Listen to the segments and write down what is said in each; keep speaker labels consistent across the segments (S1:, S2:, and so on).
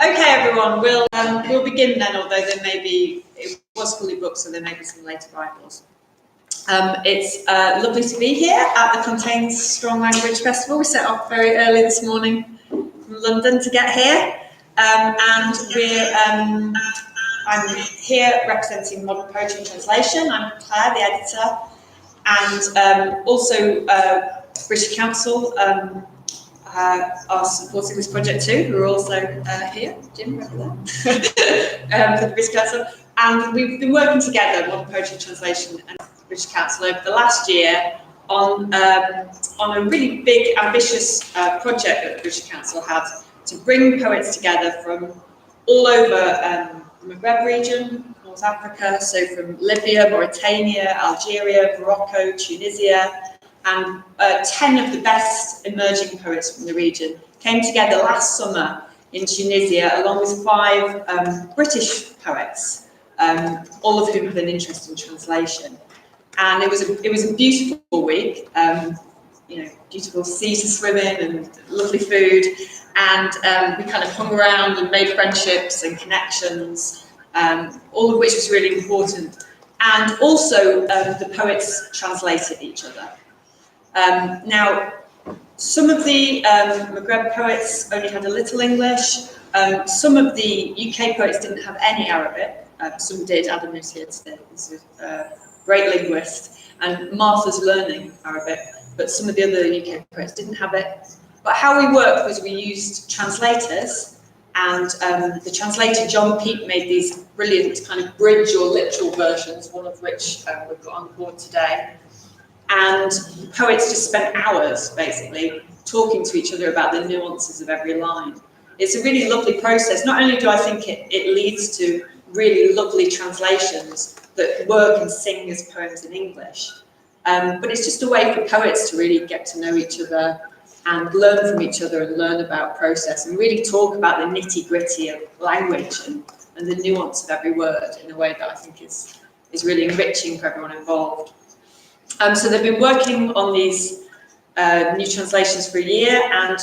S1: Okay, everyone, we'll begin then, although there may be, it was fully booked, so there may be some late arrivals. It's lovely to be here at the Contains Strong Language Festival. We set off very early this morning from London to get here, and I'm here representing Modern Poetry and Translation. I'm Claire, the editor, and also British Council are supporting this project too, who are also here. Jim, over there, for the British Council. And we've been working together, Modern Poetry and Translation and British Council, over the last year on a really big, ambitious project that the British Council had to bring poets together from all over the Maghreb region, North Africa, so from Libya, Mauritania, Algeria, Morocco, Tunisia, and 10 of the best emerging poets from the region came together last summer in Tunisia, along with 5 British poets, all of whom have an interest in translation. And it was a beautiful week, beautiful sea to swim in and lovely food, and we kind of hung around and made friendships and connections, all of which was really important. And also the poets translated each other. Now, some of the Maghreb poets only had a little English. Some of the UK poets didn't have any Arabic. Some did. Adam is here today. He's a great linguist. And Martha's learning Arabic, but some of the other UK poets didn't have it. But how we worked was we used translators, and the translator John Peake made these brilliant kind of bridge or literal versions, one of which we've got on board today. And poets just spent hours, basically, talking to each other about the nuances of every line. It's a really lovely process. Not only do I think it leads to really lovely translations that work and sing as poems in English, but it's just a way for poets to really get to know each other and learn from each other and learn about process and really talk about the nitty-gritty of language and the nuance of every word in a way that I think is really enriching for everyone involved. So they've been working on these new translations for a year, and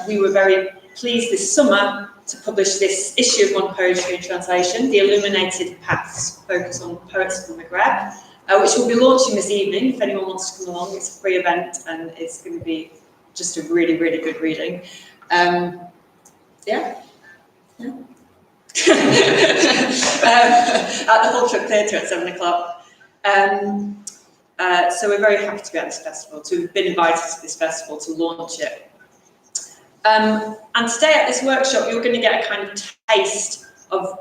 S1: we were very pleased this summer to publish this issue of Modern Poetry and Translation, The Illuminated Paths, focus on poets from the Maghreb, which we'll be launching this evening. If anyone wants to come along, it's a free event and it's going to be just a really, really good reading. At the Hull Truck Theatre at 7 o'clock. So we're very happy to be at this festival, to have been invited to this festival to launch it. And today at this workshop, you're going to get a kind of taste of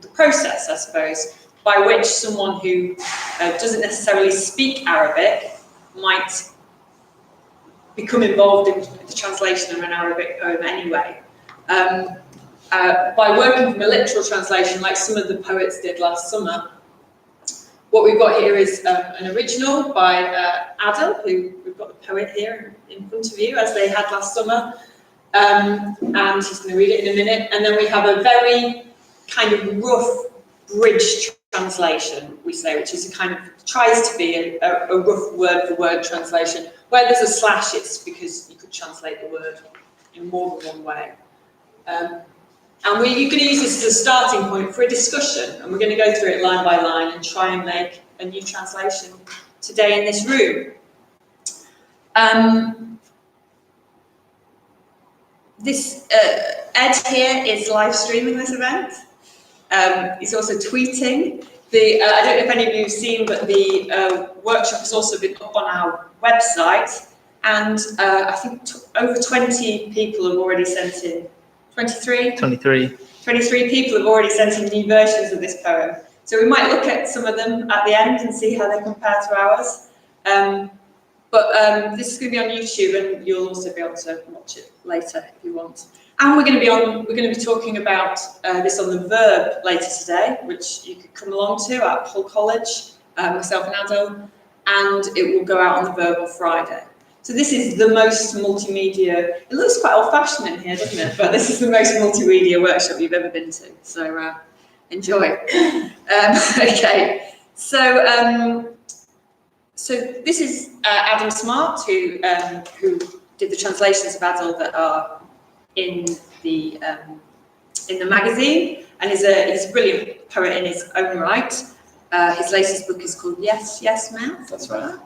S1: the process, I suppose, by which someone who doesn't necessarily speak Arabic might become involved in the translation of an Arabic poem anyway. By working from a literal translation, like some of the poets did last summer, what we've got here is an original by Adil, who we've got the poet here in front of you, as they had last summer, and he's going to read it in a minute. And then we have a very kind of rough bridge translation, we say, which is a kind of tries to be a rough word-for-word translation. Where there's a slash, it's because you could translate the word in more than one way. And you're going to use this as a starting point for a discussion, and we're going to go through it line by line and try and make a new translation today in this room. Ed here is live streaming this event. He's also tweeting. I don't know if any of you have seen, but the workshop has also been up on our website, and I think over 20 people have already sent in. 23 people have already sent in new versions of this poem. So we might look at some of them at the end and see how they compare to ours. But this is going to be on YouTube, and you'll also be able to watch it later if you want. And we're going to be talking about this on the Verb later today, which you could come along to at Hull College, myself and Adil, and it will go out on the Verb on Friday. So this is the most multimedia, it looks quite old-fashioned in here, doesn't it? But this is the most multimedia workshop you've ever been to, so enjoy. Okay, so this is Adam Smart, who did the translations of Adil that are in the magazine, and he's a brilliant poet in his own right. His latest book is called Yes, Yes, Mouth. That's right.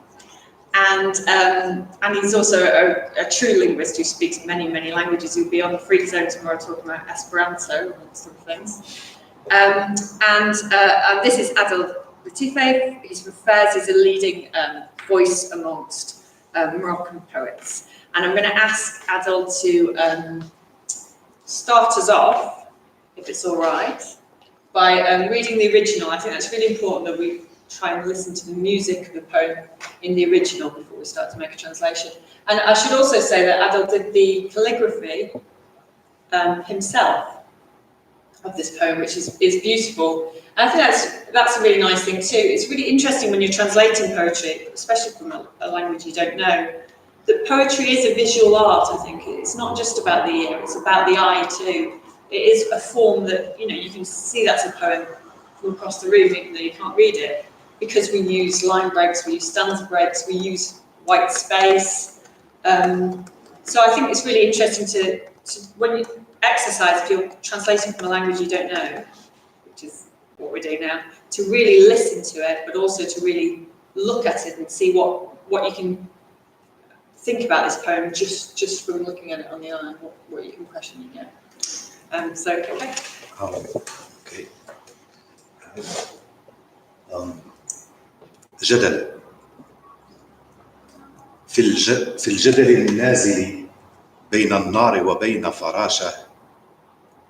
S1: And he's also a true linguist who speaks many, many languages. He'll be on the Free Zone tomorrow talking about Esperanto, amongst other things. And this is Adil Latefi. He's from Fez. He's a leading voice amongst Moroccan poets. And I'm going to ask Adil to start us off, if it's all right, by reading the original. I think that's really important that we try and listen to the music of the poem in the original before we start to make a translation. And I should also say that Adil did the calligraphy himself of this poem, which is beautiful. And I think that's a really nice thing too. It's really interesting when you're translating poetry, especially from a language you don't know, that poetry is a visual art, I think. It's not just about the ear, it's about the eye too. It is a form that, you can see that's a poem from across the room, even though you can't read it, because we use line breaks, we use stanza breaks, we use white space. So I think it's really interesting to when you exercise, if you're translating from a language you don't know, which is what we're doing now, to really listen to it, but also to really look at it and see what you can think about this poem just from looking at it on the eye, what impression you get. Okay.
S2: Okay. جدل في الجدل النازل بين النار وبين فراشة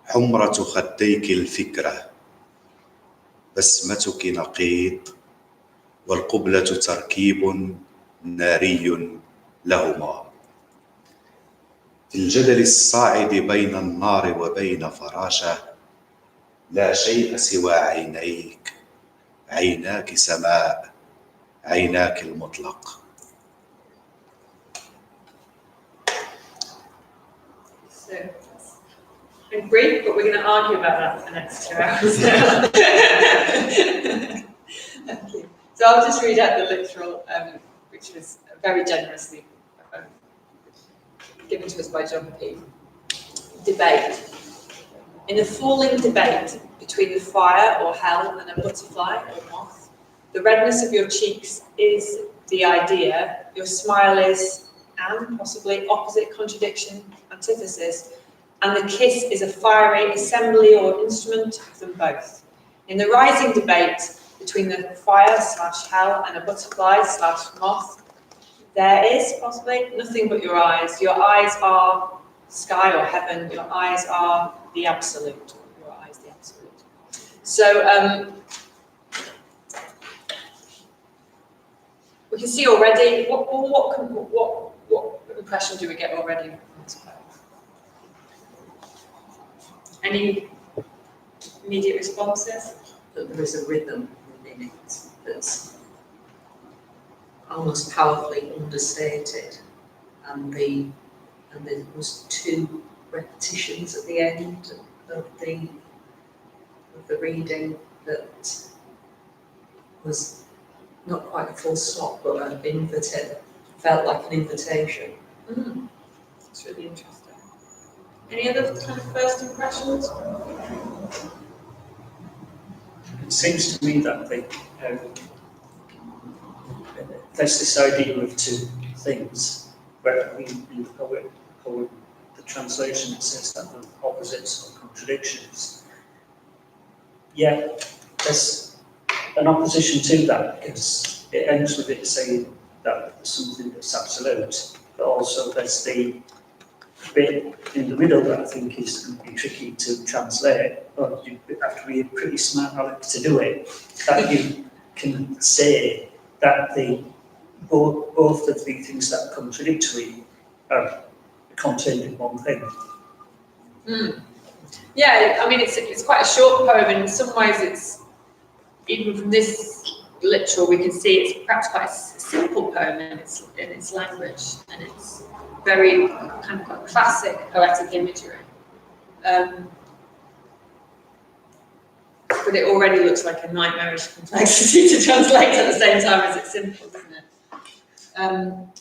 S2: حمرة خديك الفكرة بسمتك نقيض والقبلة تركيب ناري لهما في الجدل الصاعد بين النار وبين فراشة لا شيء سوى عينيك عيناك سماء عيناك المطلق.
S1: So, in brief, but we're going to argue about that for the next 2 hours. Thank you. So I'll just read out the literal, which was very generously given to us by John P. Debate. In a falling debate between the fire or hell and a butterfly or moth, the redness of your cheeks is the idea, your smile is, and possibly opposite contradiction, antithesis, and the kiss is a fiery assembly or instrument of them both. In the rising debate between the fire/hell and a butterfly/moth, there is possibly nothing but your eyes. Your eyes are sky or heaven, your eyes are the absolute. Your eyes, the absolute. So we can see already, what impression do we get already from this poem? Any immediate responses?
S3: That there is a rhythm within it that's almost powerfully understated, and there was 2 repetitions at the end of the reading that was not quite a full stop, but an invitation, felt like an invitation.
S1: It's really interesting. Any other kind of first impressions?
S4: It seems to me that there's this idea of 2 things, where in the translation it says that the opposites or contradictions. Yeah, there's an opposition to that, because it ends with it saying that there's something that's absolute, but also there's the bit in the middle that I think is going to be tricky to translate, but you have to be a pretty smart aleck to do it, that you can say that both of the things that are contradictory are contained in one thing.
S1: Yeah, I mean, it's quite a short poem, and in some ways it's, even from this literal, we can see it's perhaps quite a simple poem in its language, and it's very kind of classic poetic imagery. But it already looks like a nightmarish complexity to translate at the same time as it's simple, doesn't it?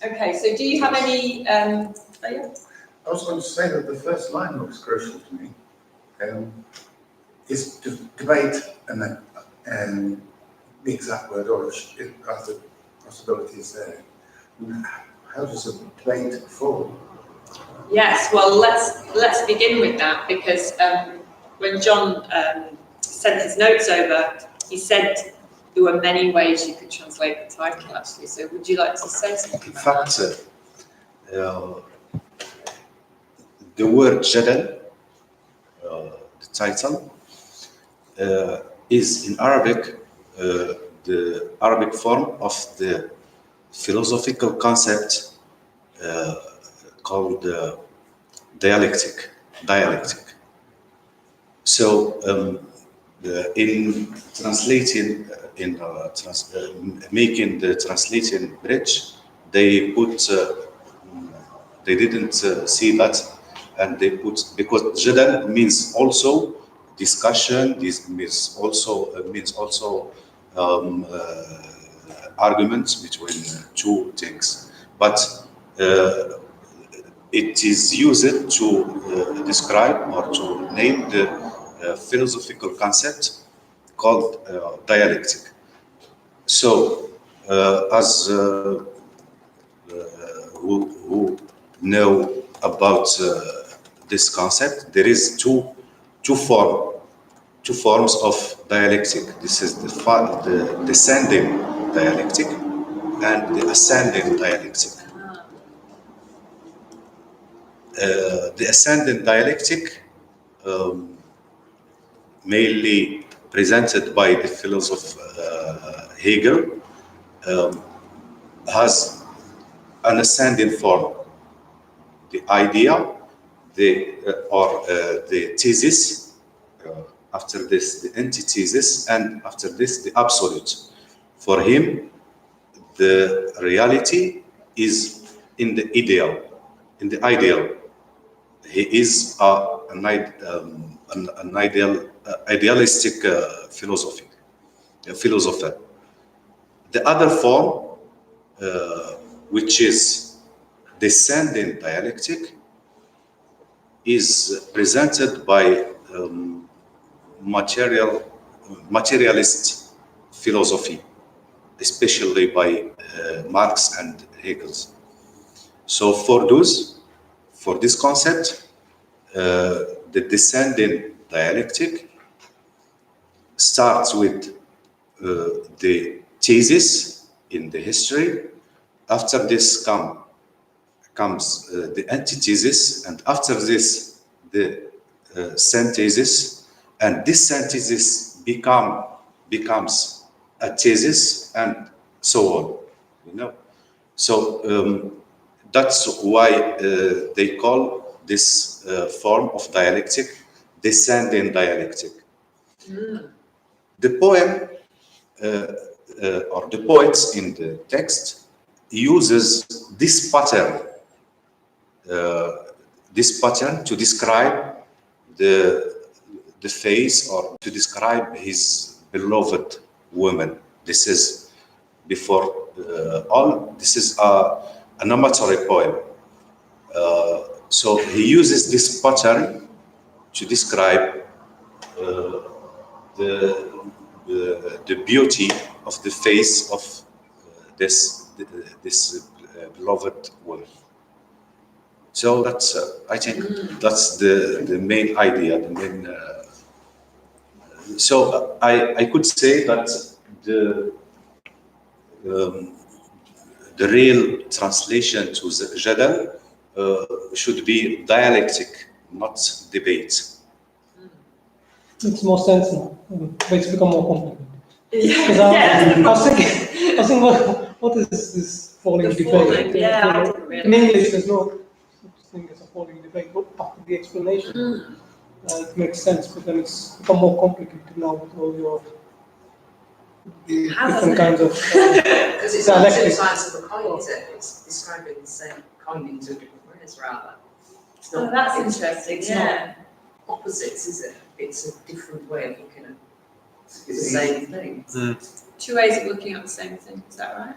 S1: Okay, so do you have any So yeah.
S5: I was going to say that the first line looks crucial to me. Is debate and the exact word, or are the possibilities there? How does a debate fall?
S1: Yes, well, let's begin with that because when John sent his notes over, he said there were many ways you could translate the title, actually. So would you like to say something
S2: In
S1: about
S2: fact, the word jadal, the title, is in Arabic the Arabic form of the philosophical concept called dialectic. So in translating, making the translating bridge, they put, they didn't see that, and they put, because jadal means also discussion. This means also arguments between two things, but it is used to describe or to name the philosophical concept called dialectic. So, as who know about this concept, there is two forms of dialectic. This is the descending dialectic and the ascending dialectic. The ascending dialectic, mainly presented by the philosopher Hegel, has an ascending form. The idea, the thesis, after this the antithesis, and after this the absolute. For him, the reality is in the ideal. In the ideal, he is an idealistic philosopher. The other form, which is descending dialectic, is presented by materialist philosophy, especially by Marx and Hegel. So for this concept, the descending dialectic starts with the thesis in the history. After this comes the antithesis, and after this the synthesis, and this synthesis becomes a thesis, and so on. You know, so that's why they call this form of dialectic descending dialectic. The poem or the poets in the text uses this pattern to describe the face, or to describe his beloved woman. This is before all. This is an amatory poem. So he uses this pattern to describe the beauty of the face of this beloved woman. So that's I think that's the main idea. The main. So I could say that the real translation to Jadal should be dialectic, not debate.
S6: Makes more sense now. It's become more complicated.
S1: Yeah.
S6: I was thinking, what is this falling
S1: The
S6: debate?
S1: falling, yeah, I didn't realise.
S6: In English, there's no such thing as a falling debate. But after the explanation, it makes sense. But then it's become more complicated now with all your different kinds of
S3: Because it's not two
S6: dialectics.
S3: sides of the coin, is it? It's describing the same coin in two different ways, rather. It's
S1: Oh,
S3: not-
S1: that's
S3: it's-
S1: interesting.
S3: It's
S1: Yeah.
S3: not opposites, is it? It's a different way of looking at the same thing.
S1: Two ways of looking at the same thing. Is that right?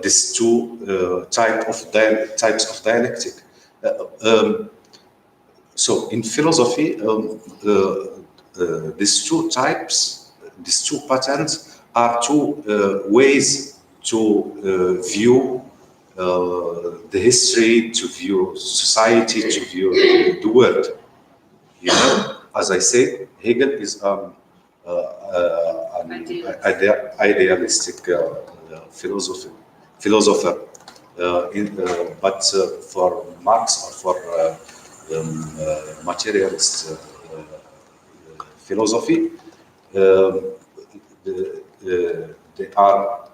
S2: These two types of dialectic. So in philosophy, these two types, these two patterns are two ways to view the history, to view society, to view the world. You know, as I said, Hegel is an idealistic philosopher. But for Marx or for materialist philosophy, they are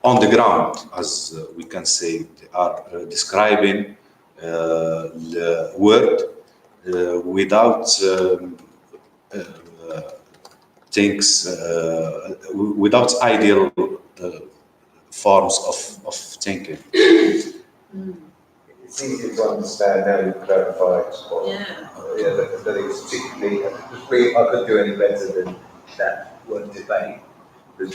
S2: on the ground, as we can say. They are describing the world without things, without ideal forms of thinking.
S7: It's easier to understand now you've clarified what,
S3: Yeah.
S7: that it was particularly, I couldn't do any better than that word debate, because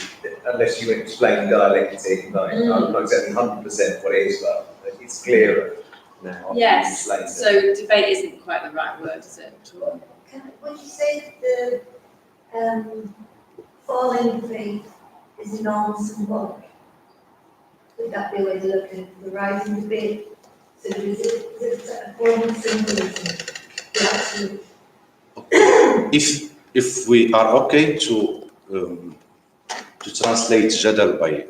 S7: unless you explain dialectic, like, I'm not exactly 100% what it is, but it's clearer now.
S1: Yes,
S7: Later.
S1: so debate isn't quite the right word, is it?
S8: When you say the falling faith is non-symbolic, would that be a way to look at the rising debate? So is it a form of symbolism?
S2: If we are okay to translate Jadal by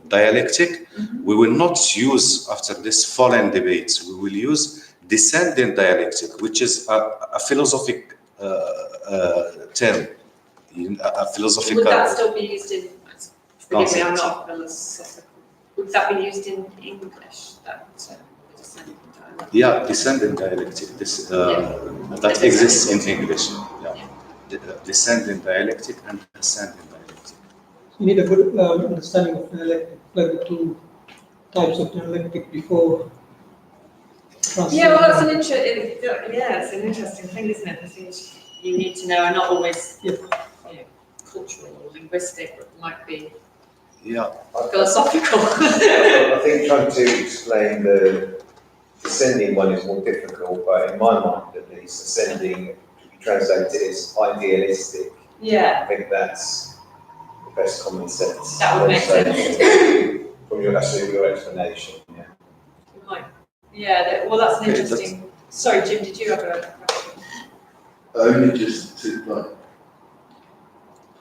S2: dialectic, we will not use, after this fallen debate, we will use descending dialectic, which is a philosophic term, a philosophical.
S1: Would that still be used in, forgive me, I'm
S2: Concept.
S1: not philosophical, would that be used in English, that descending dialect?
S2: Yeah, descending dialectic. This that exists in English. Yeah, descending dialectic and ascending dialectic.
S6: You need a good understanding of dialectic, like the two types of dialectic before translating.
S1: Yeah, well, that's it's an interesting thing, isn't it? The things you need to know are not always cultural or linguistic, but might be philosophical.
S7: I think trying to explain the descending one is more difficult, but in my mind at least, ascending, if you translate it as idealistic,
S1: Yeah.
S7: I think that's the best common sense.
S1: That would make
S7: sense. From your explanation, yeah.
S1: Right. Yeah, well, that's an interesting. Sorry, Jim, did you have a question?
S9: Only just to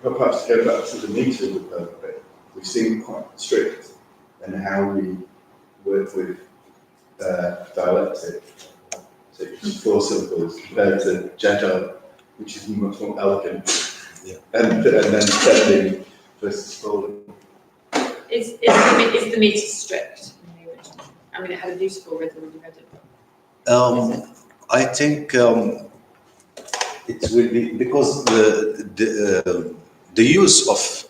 S9: perhaps go back to the meter a bit. We seem quite strict in how we work with dialectic. So it's 4 syllables compared to Jadal, which is much more elegant.
S2: Yeah.
S9: And then sending versus falling.
S1: Is the meter strict in the original? I mean, it had a beautiful rhythm when you read it.
S2: I think it will be because the use of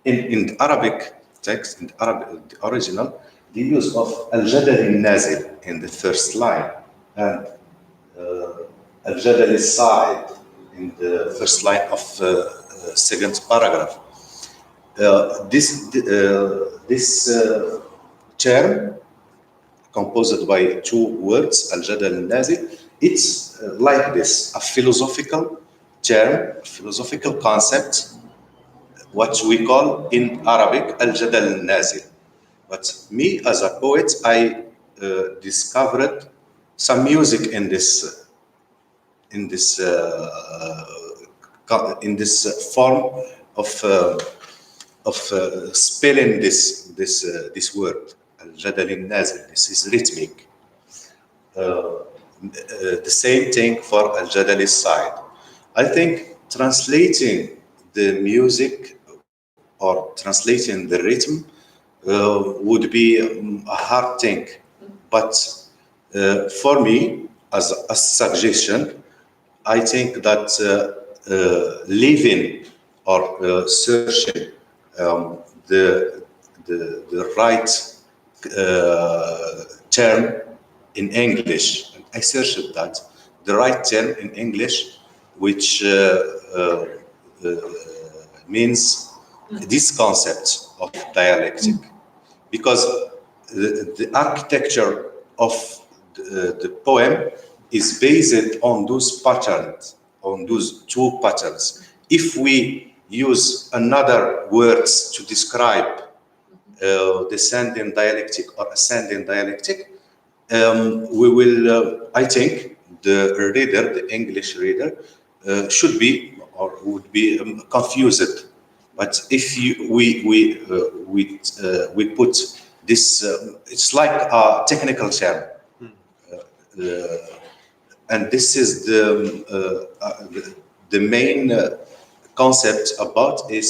S2: in the Arabic text, in the Arabic, the original, the use of al-jadal al-nazil in the first line and al-jadal al-sa'id in the first line of second paragraph. This term, composed by 2 words, al-jadal al-nazil, it's like this, a philosophical term, a philosophical concept, what we call in Arabic al-jadal al-nazil. But me, as a poet, I discovered some music in this form of spelling this word al-jadal al-nazil. This is rhythmic. The same thing for al-jadal al-sa'id. I think translating the music or translating the rhythm would be a hard thing. But for me, as a suggestion, I think that living or searching the right term in English, I searched that, the right term in English, which means this concept of dialectic, because the architecture of the poem is based on those patterns, on those two patterns. If we use another words to describe descending dialectic or ascending dialectic, we will, I think, the reader, the English reader, should be or would be confused. But if we put this, it's like a technical term, and this is the main concept about the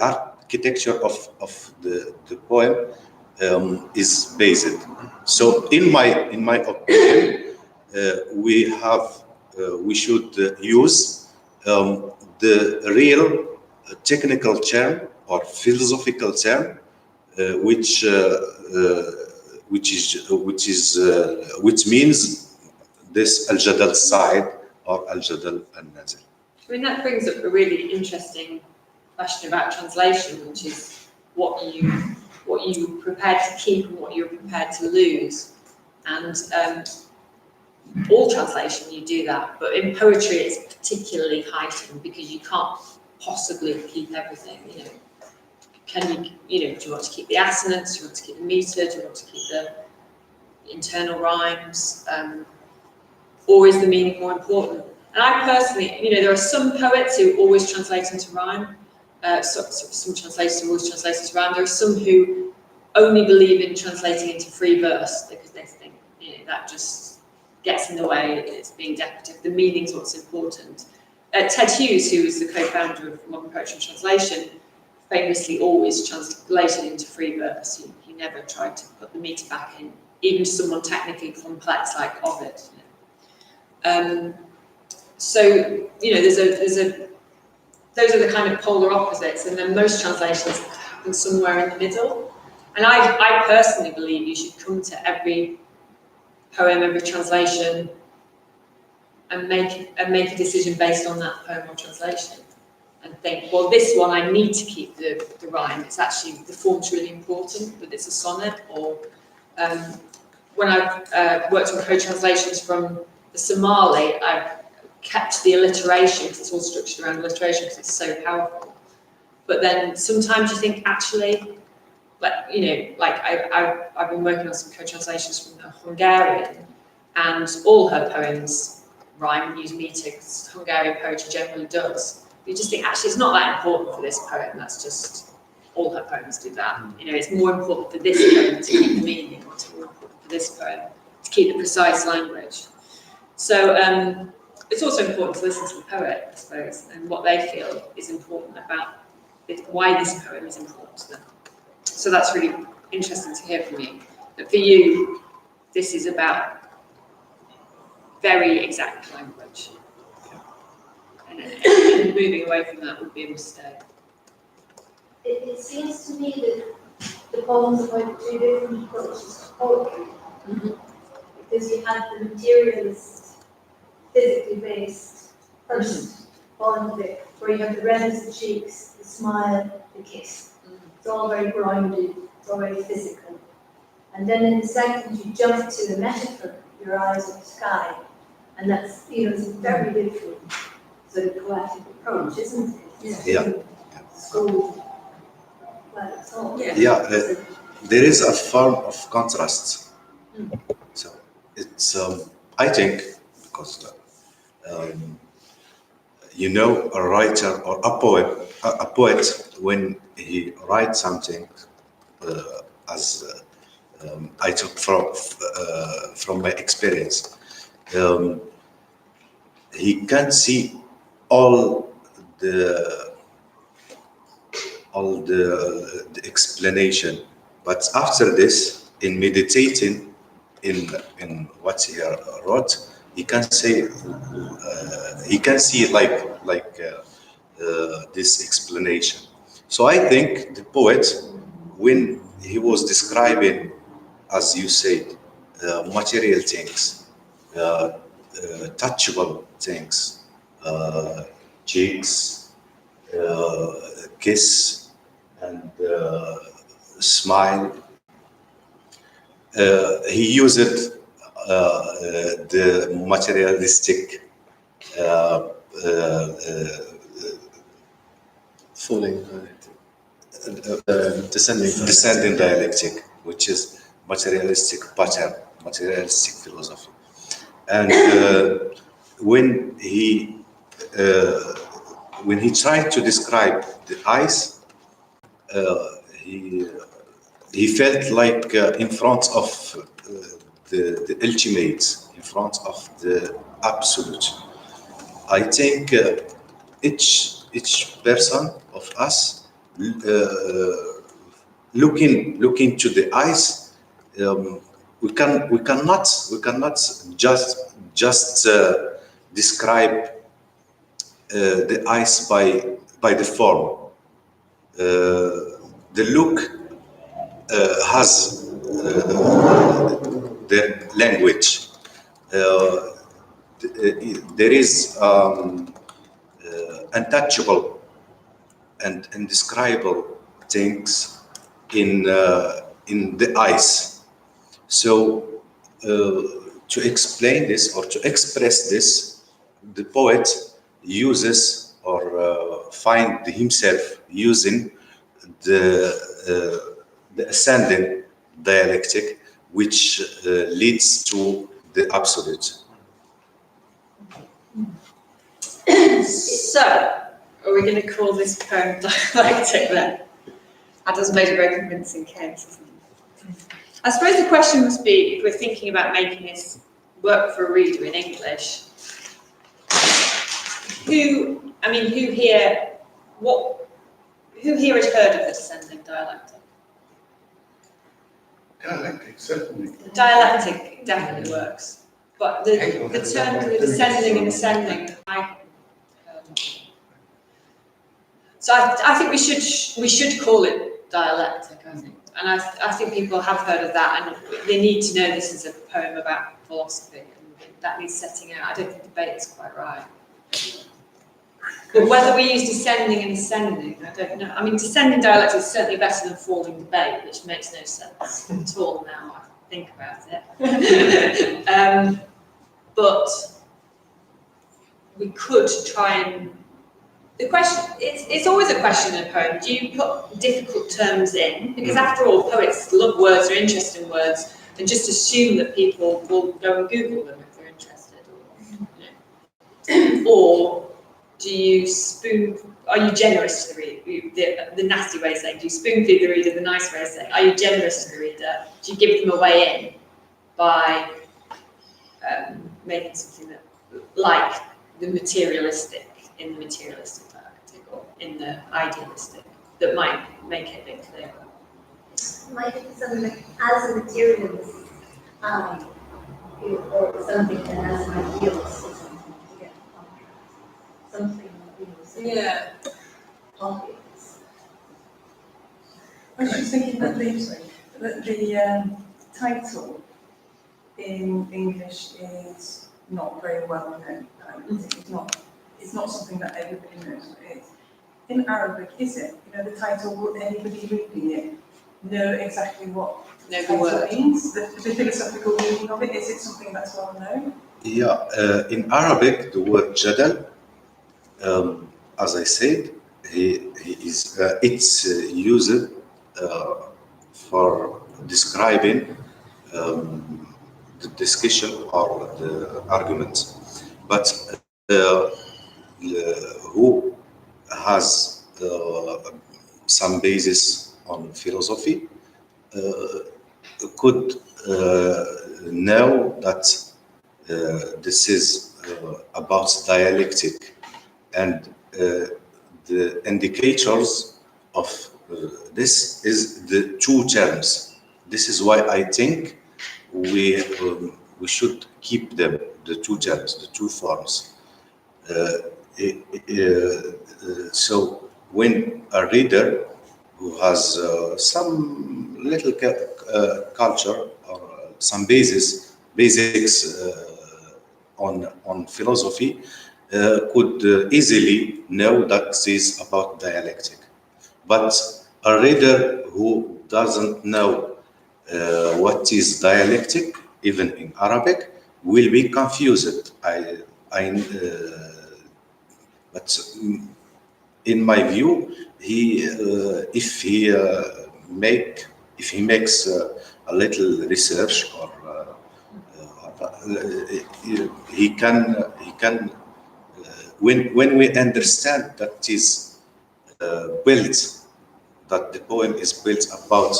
S2: architecture of the poem is based. So in my opinion, we should use the real technical term or philosophical term, which means this al-jadal side or al-jadal al-nazil.
S1: I mean, that brings up a really interesting question about translation, which is what you prepared to keep and what you're prepared to lose. And all translation, you do that, but in poetry, it's particularly heightened because you can't possibly keep everything. You know, do you want to keep the assonance? Do you want to keep the meter? Do you want to keep the internal rhymes? Or is the meaning more important? And I personally, there are some poets who always translate into rhyme. Some translators who always translate into rhyme. There are some who only believe in translating into free verse because they think that just gets in the way. It's being decorative. The meaning's what's important. Ted Hughes, who was the co-founder of Modern Poetry and Translation, famously always translated into free verse. He never tried to put the meter back in, even to someone technically complex like Ovid. So those are the kind of polar opposites, and then most translations happen somewhere in the middle. And I personally believe you should come to every poem, every translation, and make a decision based on that poem or translation, and think, well, this one I need to keep the rhyme. It's actually, the form's really important, but it's a sonnet. Or when I've worked on co-translations from the Somali, I've kept the alliteration because it's all structured around alliteration because it's so powerful. But then sometimes you think, actually, I've been working on some co-translations from the Hungarian, and all her poems rhyme and use meter because Hungarian poetry generally does. You just think, actually, it's not that important for this poem. That's just, all her poems do that. It's more important for this poem to keep the meaning, or it's more important for this poem to keep the precise language. So it's also important to listen to the poet, I suppose, and what they feel is important about why this poem is important to them. So that's really interesting to hear from you. But for you, this is about very exact language. And moving away from that would be a mistake.
S8: It seems to me that the poems are like two different approaches to poetry. Mm-hmm. Because you have the materialist, physically based first poem bit, where you have the red as the cheeks, the smile, the kiss. Mm-hmm. It's all very grounded, it's all very physical. And then in the second, you jump to the metaphor, your eyes of the sky. And that's, it's a very different sort of poetic approach, isn't it?
S2: Yeah.
S8: So, well, it's all.
S2: Yeah, there is a form of contrast. So it's, I think, because a writer or a poet, when he writes something, as I took from my experience, he can't see all the explanation, but after this, in meditating in what he wrote, he can say this explanation. So I think the poet, when he was describing, as you said, material things, touchable things, cheeks, kiss, and smile, he used the materialistic
S9: Falling.
S2: descending dialectic, which is materialistic pattern, materialistic philosophy. And when he tried to describe the ice, he felt like in front of the ultimate, in front of the absolute. I think each person of us looking to the ice, we cannot just describe the ice by the form. The look has the language. There is untouchable and indescribable things in the ice. So to explain this or to express this, the poet uses or find himself using the ascending dialectic, which leads to the absolute.
S1: So, are we going to call this poem dialectic then? Adil's made a very convincing case, isn't he? I suppose the question must be, if we're thinking about making this work for a reader in English, who here has heard of the descending dialectic?
S9: Dialectic, certainly.
S1: Dialectic definitely works, but the term the descending and ascending, so I think we should call it dialectic, I think. And I think people have heard of that, and they need to know this is a poem about philosophy, and that needs setting out. I don't think debate is quite right. But whether we use descending and ascending, I don't know. I mean, descending dialectic is certainly better than falling debate, which makes no sense at all now I think about it. But we could try and... The question, it's always a question in a poem. Do you put difficult terms in? Because after all, poets love words, are interested in words, and just assume that people will go and Google them if they're interested. Or do you are you generous to the reader? The nasty way of saying, do you spoon feed the reader? The nice way of saying, are you generous to the reader? Do you give them a way in by making something that, like the materialistic, in the materialistic dialectic or in the idealistic, that might make it a bit clearer?
S8: Might be something as a materialist, or something that has an idealist, or something to get a contrast. Something obvious.
S10: I was just thinking that the title in English is not very well known. It's not something that everybody knows what it is. In Arabic, is it? The title, would anybody reading it know exactly what the title means? The philosophical meaning of it, is it something that's well known?
S2: Yeah, in Arabic, the word jadal, as I said, it's used for describing the discussion or the argument. But who has some basis on philosophy could know that this is about dialectic, and the indicators of this is the two terms. This is why I think we should keep them, the two terms, the two forms. So when a reader who has some little culture or some basics on philosophy could easily know that this is about dialectic. But a reader who doesn't know what is dialectic, even in Arabic, will be confused. But in my view, if he makes a little research, or he can when we understand that is built, that the poem is built about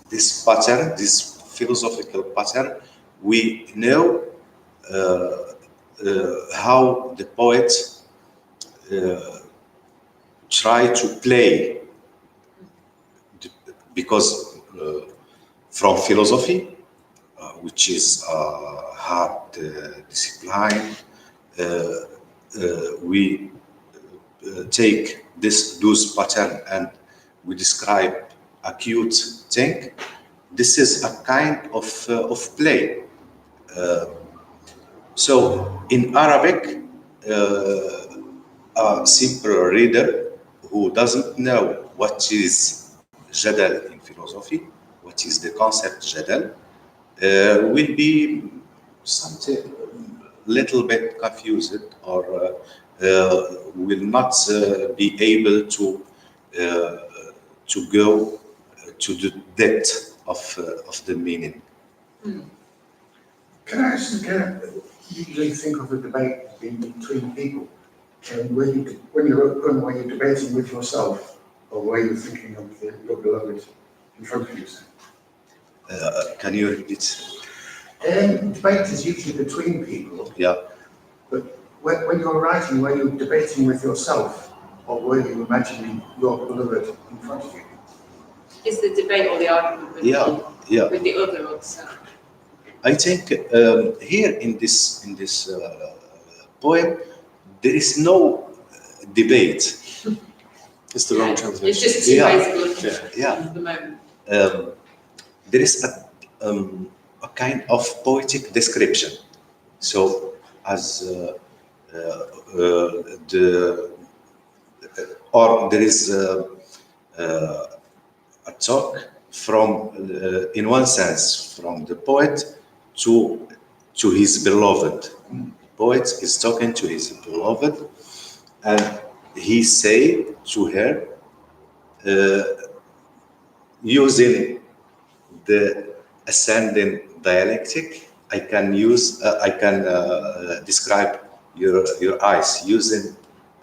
S2: this pattern, this philosophical pattern, we know how the poet try to play, because from philosophy, which is hard discipline, we take those pattern and we describe acute thing. This is a kind of play. So in Arabic, a simple reader who doesn't know what is jadal in philosophy, what is the concept jadal, will be something little bit confused, or will not be able to go to the depth of the meaning.
S5: Can I ask, usually think of a debate being between people, and when you're at home, are you debating with yourself, or were you thinking of your beloved in front of you?
S2: Can you repeat?
S5: Debate is usually between people.
S2: Yeah.
S5: But when you're writing, were you debating with yourself, or were you imagining your beloved in front of you?
S1: Is the debate or the argument with, with the other or the self?
S2: I think here in this poem, there is no debate.
S11: It's the wrong translation.
S1: It's just two ways of looking at the moment.
S2: There is a kind of poetic description. So as there is a talk from, in one sense, from the poet to his beloved. The poet is talking to his beloved, and he say to her, using the ascending dialectic, I can describe your eyes using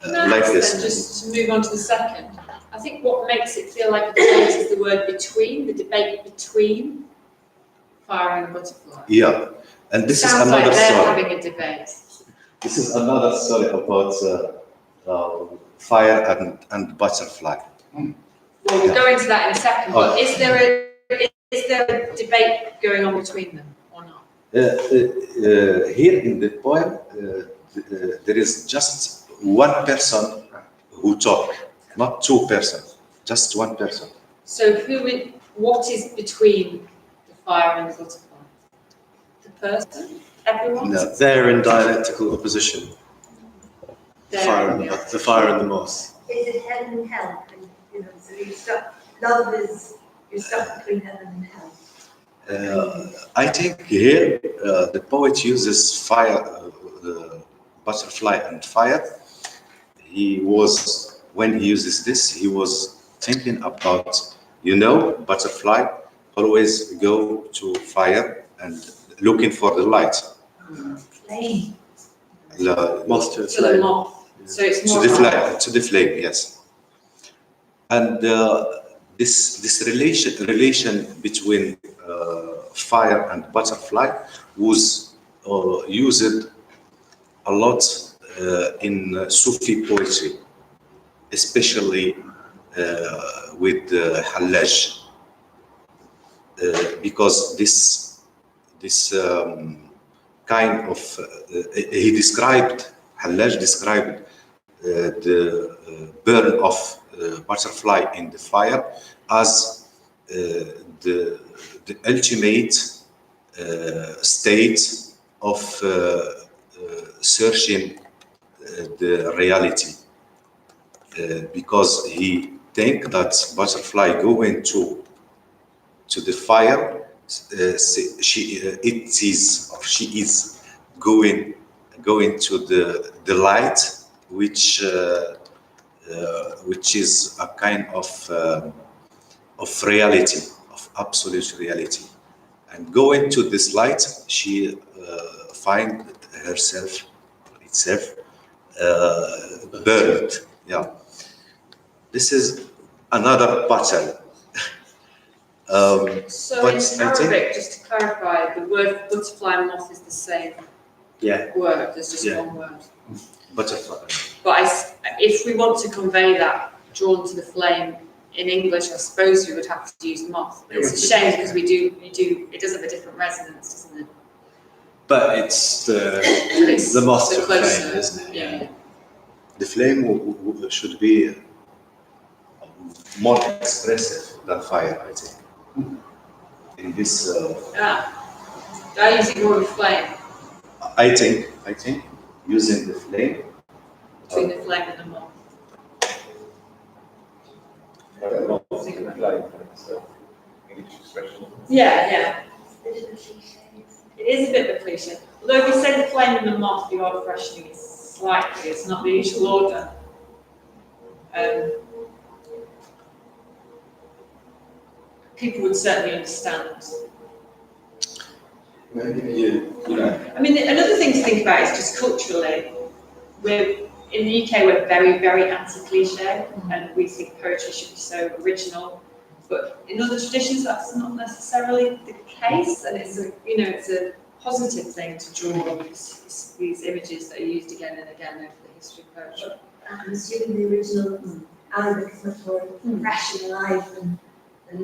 S2: like this.
S1: And just to move on to the second, I think what makes it feel like a debate is the word between, the debate between fire and butterfly.
S2: Yeah, and this is
S1: Sounds
S2: another
S1: like they're
S2: story.
S1: having a debate.
S2: This is another story about fire and butterfly.
S1: Well, we'll go into that in a second, but is there a debate going on between them or not?
S2: Here in the poem, there is just one person who talk, not two persons, just one person.
S1: So what is between the fire and the butterfly? The person? Everyone?
S2: No.
S11: They're in dialectical opposition. The
S1: They're-
S11: fire and the moth.
S8: Is it heaven and hell? You know, so you're stuck, love is, you're stuck between heaven and hell.
S2: I think here the poet uses fire, butterfly and fire. When he uses this, he was thinking about, butterfly always go to fire and looking for the light.
S8: Flame.
S11: Moth to a
S1: To the
S11: flame.
S1: moth. So it's more
S2: To the flame, yes. And this relation between fire and butterfly was used a lot in Sufi poetry, especially with Hallaj, because this kind of Hallaj described the burn of butterfly in the fire as the ultimate state of searching the reality, because he think that butterfly going to the fire she is going to the light, which is a kind of reality, of absolute reality. And going to this light, she find itself burned. Yeah. This is another pattern.
S1: So
S2: But
S1: in
S2: I think-
S1: Arabic, just to clarify, the word butterfly and moth is the same word, there's just
S2: Yeah.
S1: one word.
S2: Butterfly.
S1: But if we want to convey that drawn to the flame in English, I suppose we would have to use moth. But it's a shame because it does have a different resonance, doesn't it?
S11: But it's the
S1: It's
S11: moth
S1: the
S11: to the
S1: closer,
S11: flame, isn't it?
S1: Yeah.
S2: The flame should be more expressive than fire, I think. In this,
S1: I use it more with flame,
S2: I think using the flame.
S1: between the flame and the moth.
S7: English expression.
S1: Yeah. It is a bit of a cliche. Although if you say the flame and the moth, you are freshening it slightly. It's not the usual order. People would certainly understand. I mean, another thing to think about is just culturally. In the UK, we're very, very anti-cliche, and we think poetry should be so original. But in other traditions, that's not necessarily the case, and it's a positive thing to draw these images that are used again and again over the history of poetry.
S8: I'm assuming the original Arabic is much more fresh and alive than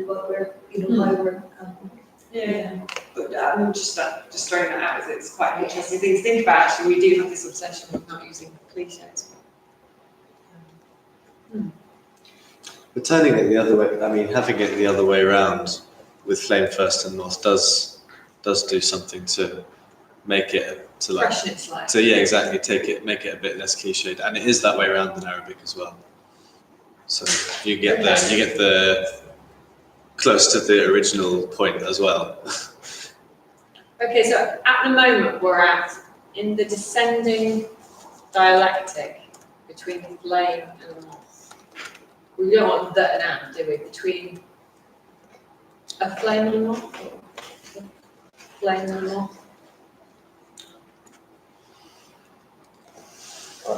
S8: what we're, why we're.
S1: Yeah. But I'm just throwing that out as it's quite an interesting thing to think about. Actually, we do have this obsession with not using cliches.
S11: But turning it the other way, I mean, having it the other way around with flame first and moth does do something to make it
S1: Freshen it slightly.
S11: So yeah, exactly. Make it a bit less cliched, and it is that way around in Arabic as well. So you get the close to the original point as well.
S1: Okay, so at the moment we're in the descending dialectic between the flame and the moth. We don't want the and at, do we? Between a flame and a moth? Flame and a moth?
S7: I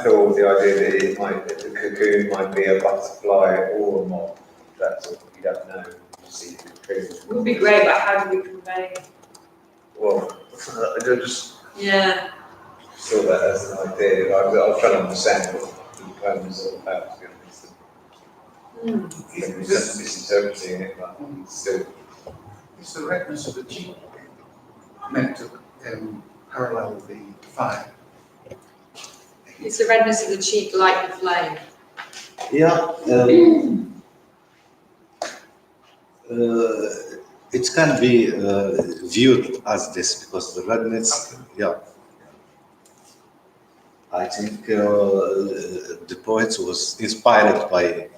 S7: thought the idea that the cocoon might be a butterfly or a moth. That's what you don't know. You see the cocoon.
S1: It would be great, but how do we convey?
S7: Well, I just
S1: Yeah.
S7: saw that as an idea. I was trying to understand what the poem is all about, to be honest. Misinterpreting it, but still.
S5: Is the redness of the cheek meant to parallel the fire?
S1: It's the redness of the cheek like the flame.
S2: Yeah. It can be viewed as this because the redness, yeah. I think the poet was inspired by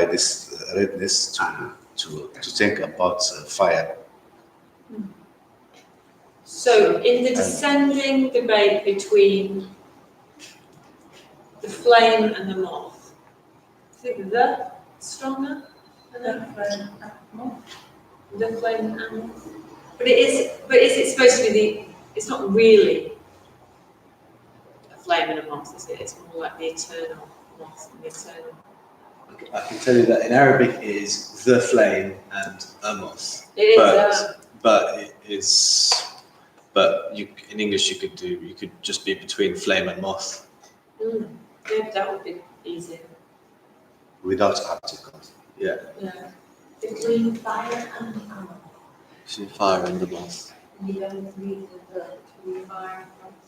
S2: this redness to think about fire.
S1: So in the descending debate between the flame and the moth, I think the stronger? The flame and moth. But is it supposed to be it's not really a flame and a moth, is it? It's more like the eternal moth and the eternal.
S11: I can tell you that in Arabic it is the flame and a moth.
S1: It is,
S11: but it is. But in English you could just be between flame and moth.
S1: Maybe that would be easier.
S2: Without articles.
S11: Yeah.
S1: Yeah.
S8: Between fire and moth.
S11: Between fire and the moth.
S8: And you don't read the between fire and moth.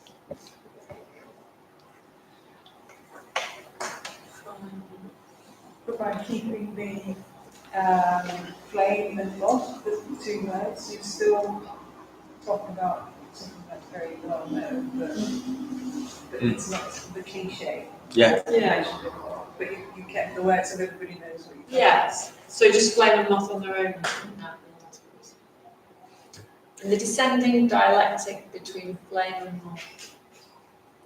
S10: But by keeping the flame and moth, the two words, you're still talking about something that's very well known, but it's not the cliche.
S11: Yeah.
S1: Yeah.
S10: But you kept the words so everybody knows what you're talking
S1: Yes. So just flame and moth on their own. And the descending dialectic between flame and moth.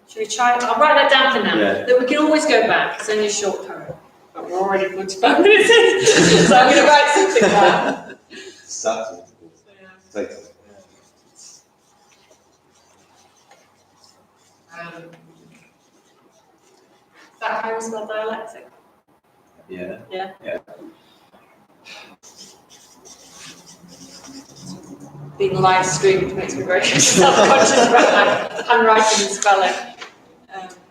S1: Should we try it? I'll write that down for now.
S11: Yeah.
S1: That we can always go back. It's only a short poem. But we're already 45 minutes in. So I'm going to write something down.
S2: Start with the title.
S1: Is that how we spell dialectic?
S11: Yeah.
S1: Yeah.
S11: Yeah.
S1: Being live streamed makes me very self-conscious about my handwriting and spelling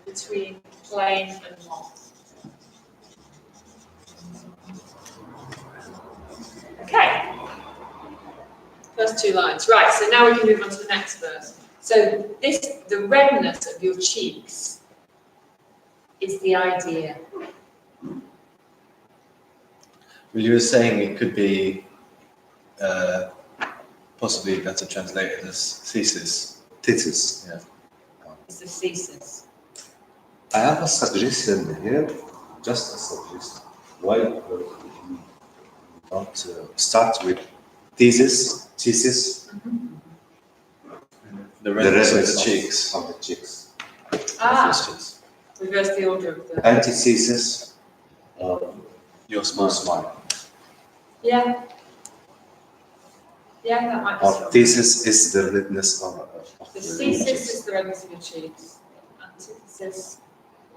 S1: between flame and moth. Okay. First two lines. Right, so now we can move on to the next verse. So the redness of your cheeks is the idea.
S11: Well, you were saying it could be possibly better translated as thesis.
S2: Thesis.
S11: Yeah.
S1: It's the thesis.
S2: I have a suggestion here, just a suggestion. Why not start with thesis,
S11: The redness of the cheeks.
S2: Of the cheeks.
S1: Ah, reverse the order of the...
S2: Antithesis,
S11: Your smile.
S2: smile.
S1: Yeah. Yeah, that might be
S2: Or
S1: strong.
S2: thesis is the redness of
S1: The
S2: the
S1: thesis
S2: cheeks.
S1: is the redness of your cheeks. The antithesis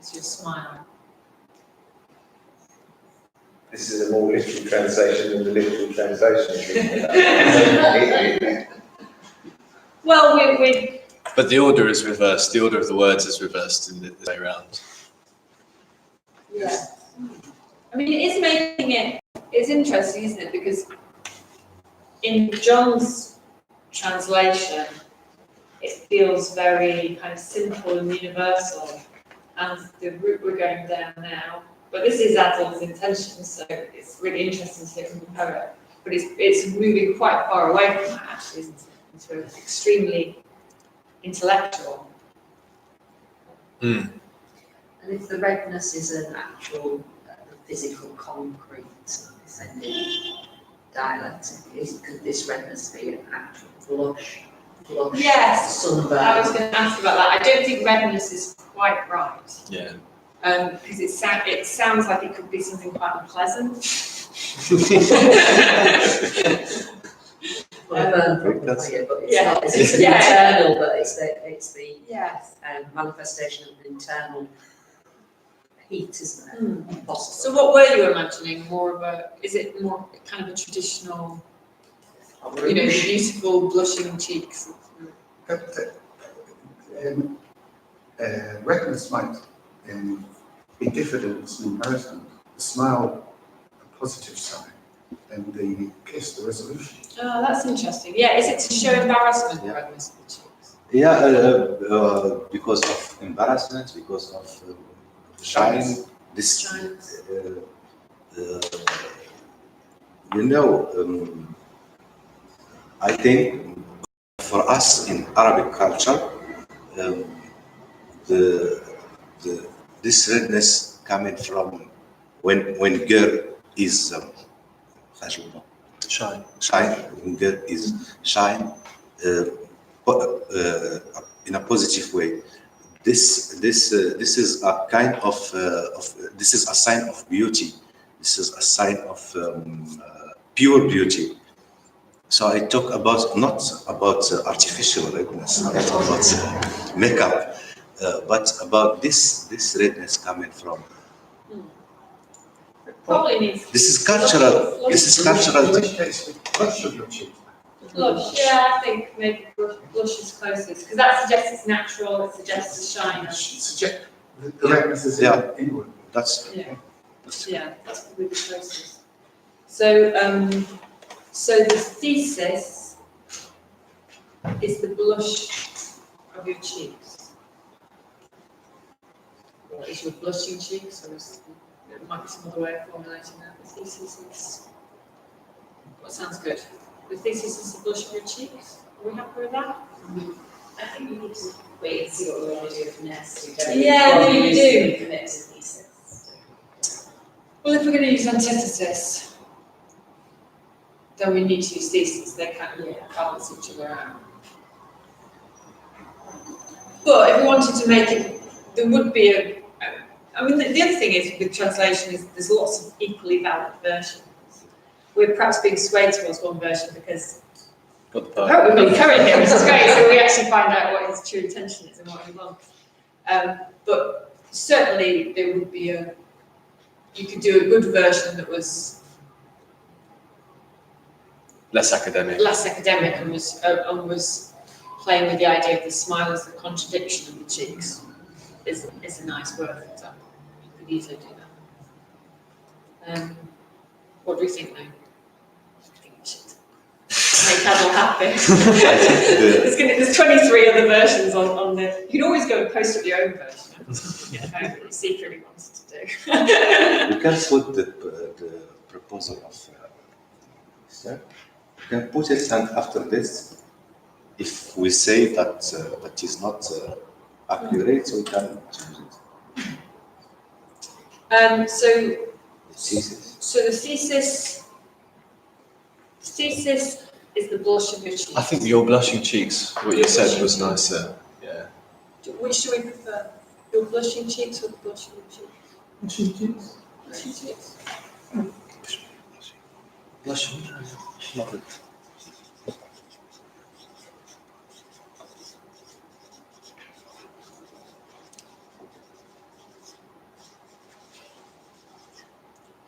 S1: is your smile.
S7: This is a more literal translation than the literal translation.
S1: Well, we
S11: But the order is reversed. The order of the words is reversed in the way around.
S1: yeah. I mean, it is making it, it's interesting, isn't it? Because in John's translation, it feels very kind of simple and universal. And the route we're going down now, but this is Adil's intention, so it's really interesting to hear from the poet. But it's moving quite far away from that, actually, isn't it? Into extremely intellectual.
S3: And if the redness is an actual physical, concrete, descending dialectic, could this redness be an actual blush?
S1: Yes,
S3: Sunburn?
S1: I was going to ask about that. I don't think redness is quite right.
S11: Yeah.
S1: Because it sounds like it could be something quite unpleasant.
S3: It's
S1: Yeah.
S3: not, it's
S1: Yeah.
S3: internal, but it's the
S1: Yes.
S3: manifestation of an internal heat, isn't it? Possible.
S1: So what were you imagining? Is it more kind of a traditional, beautiful blushing cheeks?
S5: Redness might be different in comparison. The smile, a positive sign, and the kiss, the resolution.
S1: Oh, that's interesting. Yeah, is it to show embarrassment,
S2: Yeah.
S1: redness of the cheeks?
S2: Yeah, because of embarrassment, because of shine. This,
S1: Shyness.
S2: I think for us in Arabic culture, this redness coming from when girl is
S11: Shine.
S2: when girl is shine in a positive way. This is a kind of this is a sign of beauty. This is a sign of pure beauty. So I talk about not about artificial redness, not about makeup, but about this redness coming from.
S1: Probably needs.
S2: This is cultural. This is cultural.
S5: In which case, the blush of your cheek.
S1: Blush, yeah, I think maybe blush is closest, because that suggests it's natural, it suggests the shine.
S5: Suggest the redness is inward.
S2: That's
S1: Yeah, that's probably the closest. So the thesis is the blush of your cheeks. Or is your blushing cheeks, or it might be some other way of formulating that. The thesis is, what sounds good? The thesis is the blush of your cheeks. Are we happy with that?
S12: I think we need to wait and see what we want to do with next.
S1: Yeah, maybe we do.
S12: Commit to thesis.
S1: Well, if we're going to use antithesis, then we need to use thesis. They kind of balance each other out. But if we wanted to make it, there would be I mean, the other thing is with translation is there's lots of equally valid versions. We're perhaps being swayed towards one version because we've got the poet here, which is great, so we actually find out what his true intention is and what he wants. But certainly there would be you could do a good version that was
S11: less academic
S1: and was playing with the idea of the smile as the contradiction of the cheeks is a nice word, for example. You could easily do that. What do you think, though? I think we should make Adil happy. There's 23 other versions on the. You can always go and post up your own version. That you secretly wants to do.
S2: You can put the proposal of sir. You can put it, and after this, if we say that that is not accurate, we can change it.
S1: So the thesis is the blush of your cheeks.
S11: I think your blushing cheeks, what you said was nicer. Yeah.
S1: Which do we prefer? Your blushing cheeks or the blush of your cheeks?
S6: Blushing cheeks.
S1: Blushing cheeks.
S11: Blushing. Love it.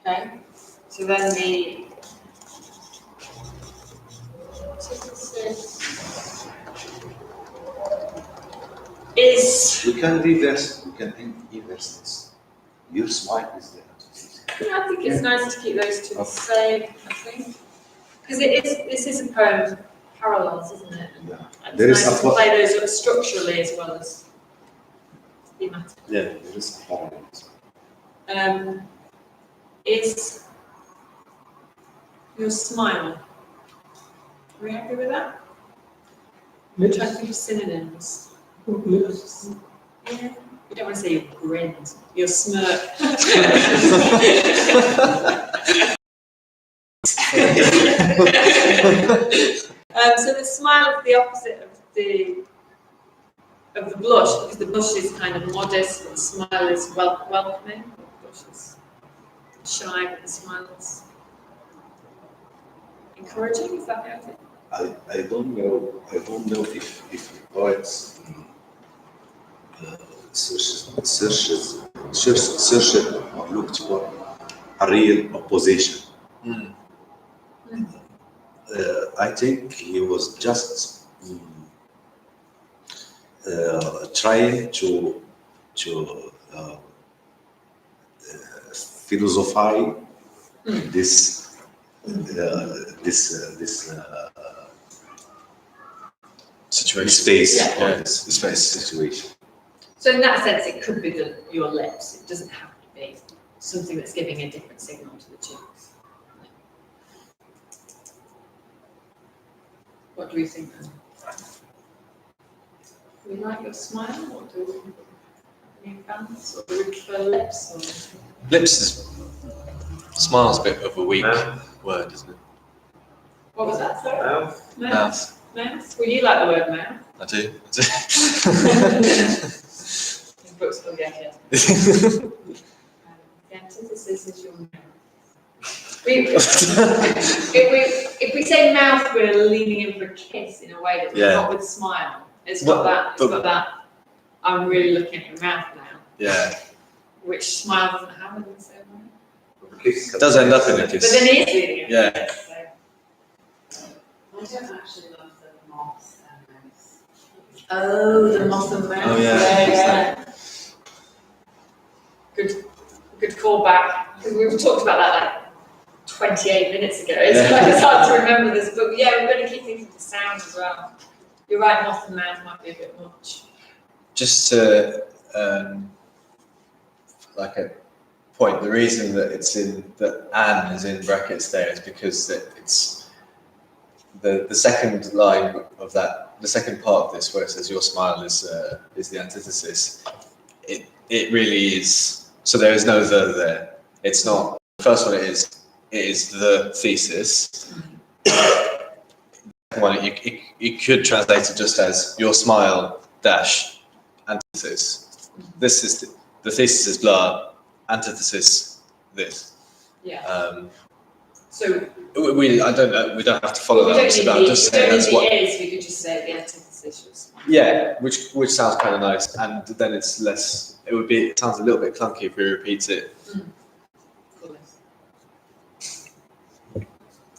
S1: Okay. So then the is.
S2: We can reverse. We can inverse this. Your smile is there.
S1: Yeah, I think it's nice to keep those two the same. I think because this is a poem of parallels, isn't it?
S2: Yeah.
S1: And
S2: There
S1: it's
S2: is
S1: nice
S2: a
S1: to play those up structurally as well as thematically.
S2: Yeah, there is a parallels.
S1: Is your smile. Are we happy with that? I'm trying to think of synonyms.
S6: Lips.
S1: Yeah. You don't want to say you grinned, your smirk. So the smile is the opposite of the blush, because the blush is kind of modest, and the smile is welcoming. The blush is shy, but the smile is encouraging. Is that the idea?
S2: I don't know if poets searched or looked for a real opposition. I think he was just trying to philosophize this
S11: situation.
S2: Space,
S1: Yeah.
S2: this space situation.
S1: So in that sense, it could be your lips. It doesn't have to be something that's giving a different signal to the cheeks. What do we think then? Do we like your smile, or do we think any fans, or do we prefer lips? Or?
S11: Lips is smile's a bit of a weak word, isn't it?
S1: What was that? Sorry?
S7: Mouth.
S1: Mouth. Mouth. Well, you like the word mouth.
S11: I do.
S1: Brooks will get it. The antithesis is your mouth. If we say mouth, we're leaning in for a kiss in a way that's not with a smile. It's got that. I'm really looking at your mouth now.
S11: Yeah.
S1: Which smile doesn't have in the same way.
S11: It does end up in a kiss.
S1: But then he is leaning in.
S11: Yeah.
S12: I don't actually love the moth and mouse.
S1: Oh, the moth and mouth.
S11: Oh, yeah.
S1: Good callback. Because we've talked about that like 28 minutes ago. It's hard to remember this, but yeah, we're going to keep thinking of the sound as well. You're right, moth and mouth might be a bit much.
S11: Just to like a point, the reason that it's in that "and" is in brackets there is because it's the second line of that, the second part of this where it says your smile is the antithesis. It really is. So there is no the there. It's not. The first one it is the thesis, Well, you could translate it just as your smile dash antithesis. This is the thesis is blah, antithesis this.
S12: Yeah. So
S11: We I don't know. We don't have to follow
S12: we
S11: that.
S12: don't
S11: It's
S12: need
S11: about
S12: the,
S11: just
S12: we
S11: saying
S12: don't
S11: that's
S12: need
S11: what.
S12: the is, we could just say the antithesis was.
S11: Yeah, which sounds kind of nice, and then it's less. It sounds a little bit clunky if we repeat it.
S12: Cool.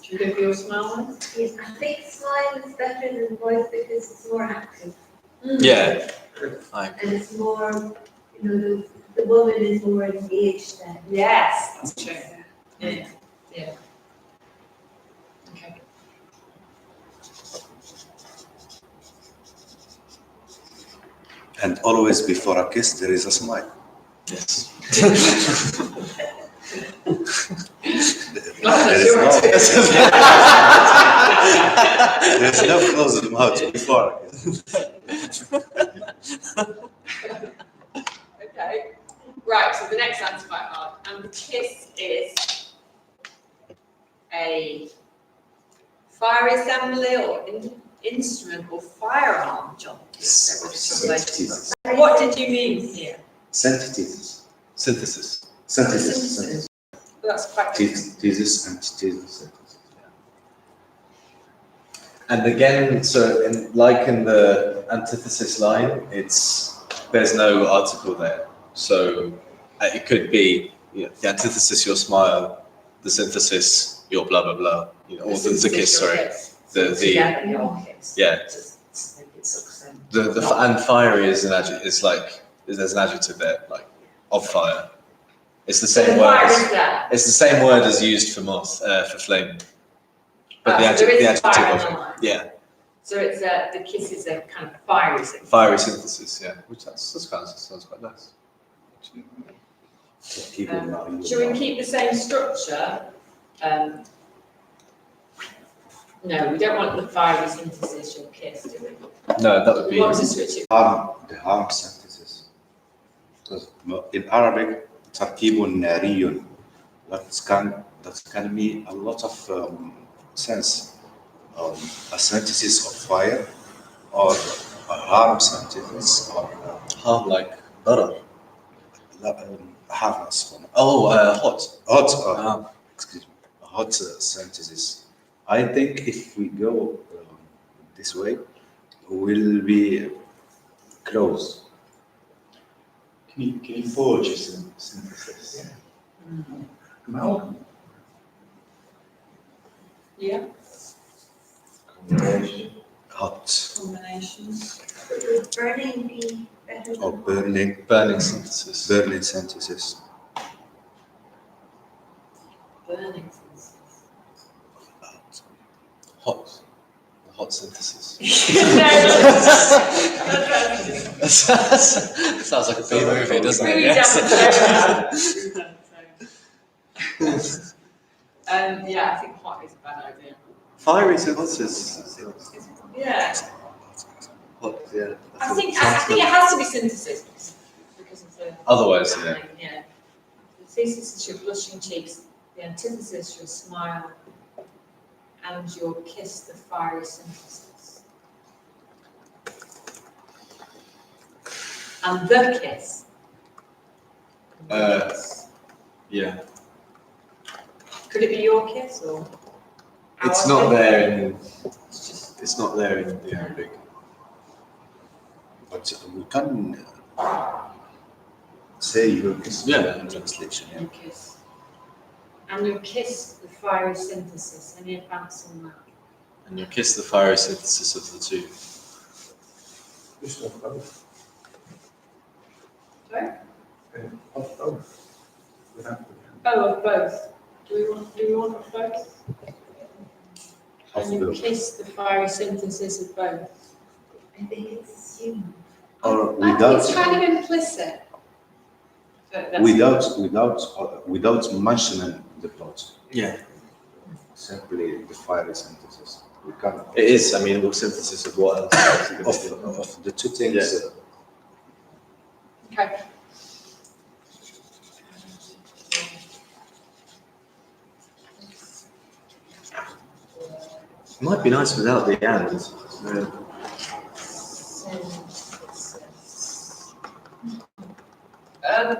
S12: Should we go for your smile one?
S8: Yes, I think smile is better than voice because it's more active.
S11: Yeah.
S8: And it's more, you know, the woman is more engaged then.
S12: Yes, that's true. Yeah. Yeah. Okay.
S2: And always before a kiss, there is a smile.
S11: Yes.
S2: There's no closed mouth before a kiss.
S12: Okay. Right, so the next one's quite hard. And the kiss is a fire assembly or instrument or firearm, John.
S2: Synthesis.
S12: What did you mean here?
S2: Synthesis.
S11: Synthesis.
S2: Synthesis.
S12: That's quite good.
S2: Thesis, antithesis, synthesis.
S11: And again, so like in the antithesis line, there's no article there. So it could be the antithesis, your smile, the synthesis, your blah blah blah. Or the kiss. Sorry.
S12: Together, your kiss.
S11: Yeah.
S12: Just make it succinct.
S11: And fiery is an adjective. It's like there's an adjective there, like of fire. It's the same
S12: the
S11: word.
S12: fire is there.
S11: It's the same word as used for moth, for flame. But
S12: So there is
S11: the adjective
S12: fire
S11: of
S12: in
S11: it.
S12: the line.
S11: Yeah.
S12: So it's the kiss is a kind of fiery thing.
S11: Fiery synthesis. Yeah. Which sounds quite nice.
S1: Should we keep the same structure? No, we don't want the fiery synthesis or kiss, do we?
S11: No, that would
S1: We
S11: be.
S1: want to switch it.
S2: The harm synthesis. Because in Arabic, تركيب ناري. That can mean a lot of sense. A synthesis of fire, or a harm synthesis, or
S11: Harm like butter.
S2: harmless.
S11: Hot.
S2: Hot. Excuse me. A hot synthesis. I think if we go this way, we'll be close.
S9: Can you forge a synthesis?
S5: Amalgam.
S1: Yeah,
S9: Combination.
S2: Hot
S1: combinations.
S8: Would burning be better
S2: or
S8: than
S11: Burning synthesis.
S2: burning synthesis.
S1: Burning synthesis.
S11: Hot. Hot synthesis.
S1: No,
S11: Sounds like a B movie, doesn't it?
S1: really
S11: Yes.
S1: Yeah, I think hot is a bad idea.
S11: Fiery synthesis.
S1: Yeah,
S11: Hot, yeah.
S1: I think it has to be synthesis because of the.
S11: Otherwise, yeah.
S1: Yeah. The thesis is your blushing cheeks, the antithesis your smile, and your kiss the fiery synthesis. And the kiss.
S11: Yeah.
S1: Could it be your kiss or?
S11: It's
S1: our
S11: not
S1: kiss?
S11: there in.
S1: It's just.
S11: It's not there in the Arabic.
S2: But we can say your kiss
S11: Yeah.
S2: translation.
S1: Your kiss. And your kiss the fiery synthesis. Any advance on that?
S11: And you kiss the fiery synthesis of the two.
S5: Just of both.
S1: Sorry?
S5: Of both. Without the
S1: Oh, of both. Do we want of both?
S2: Of
S1: And you
S2: both.
S1: kiss the fiery synthesis of both.
S8: I think it's assumed.
S2: Or
S1: I think
S2: without
S1: it's kind of implicit. But that's-
S2: without mentioning the plot.
S11: Yeah.
S2: Simply the fiery synthesis. We can
S11: It is. I mean, synthesis of what else?
S2: of the two things.
S11: Yeah.
S1: Okay.
S11: It might be nice without the and.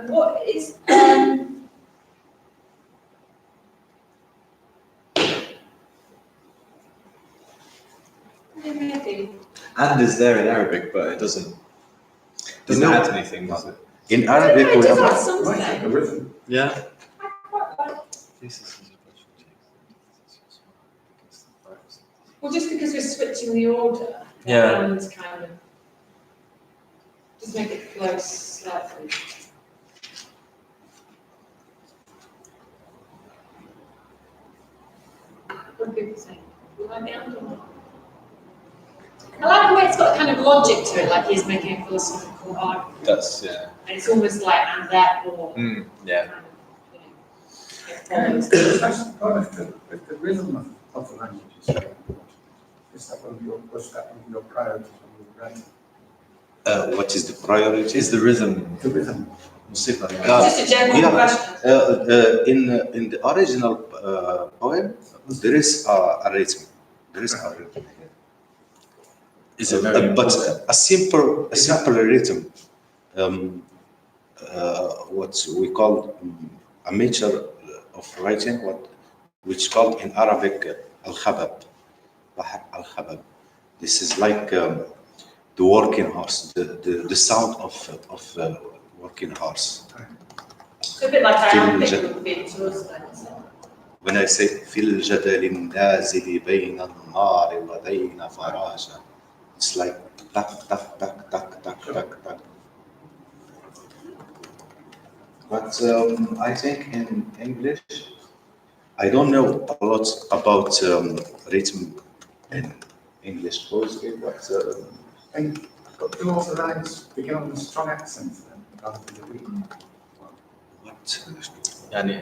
S12: What is, maybe.
S11: And is there in Arabic, but it doesn't add anything, does it?
S2: In Arabic, we
S12: Does
S2: have
S12: that something?
S5: Like a rhythm.
S11: Yeah.
S12: I quite like. Well, just because we're switching the order.
S11: Yeah.
S12: And kind of, just make it close slightly. What do people think? You like the and or not? I like the way it's got kind of logic to it, like he's making a philosophical argument.
S11: That's, yeah.
S12: And it's almost like and therefore.
S11: Yeah.
S12: Kind of, you know, it follows.
S5: That's part of the rhythm of the language is very important. Is that one of your, was that one of your priorities when you were writing?
S2: what is the priority?
S11: Is the rhythm.
S5: The rhythm.
S11: Super.
S12: Just a general
S2: yeah,
S12: question.
S2: in the original poem, there is a rhythm. There is a rhythm.
S11: Is it very
S2: but
S11: important?
S2: a simple rhythm. What we call a measure of writing, which called in Arabic al-khabab, bahr al-khabab. This is like the working horse, the sound of working horse.
S12: So a bit like Iambic would be towards that.
S2: When I say في الجدل النازل بين النار وبين فراجة, it's like tak tak tak tak tak tak tak. But I think in English, I don't know a lot about rhythm in English poetry, but
S5: And do all the lines begin on a strong accent then, rather than the weak?
S2: what
S11: يعني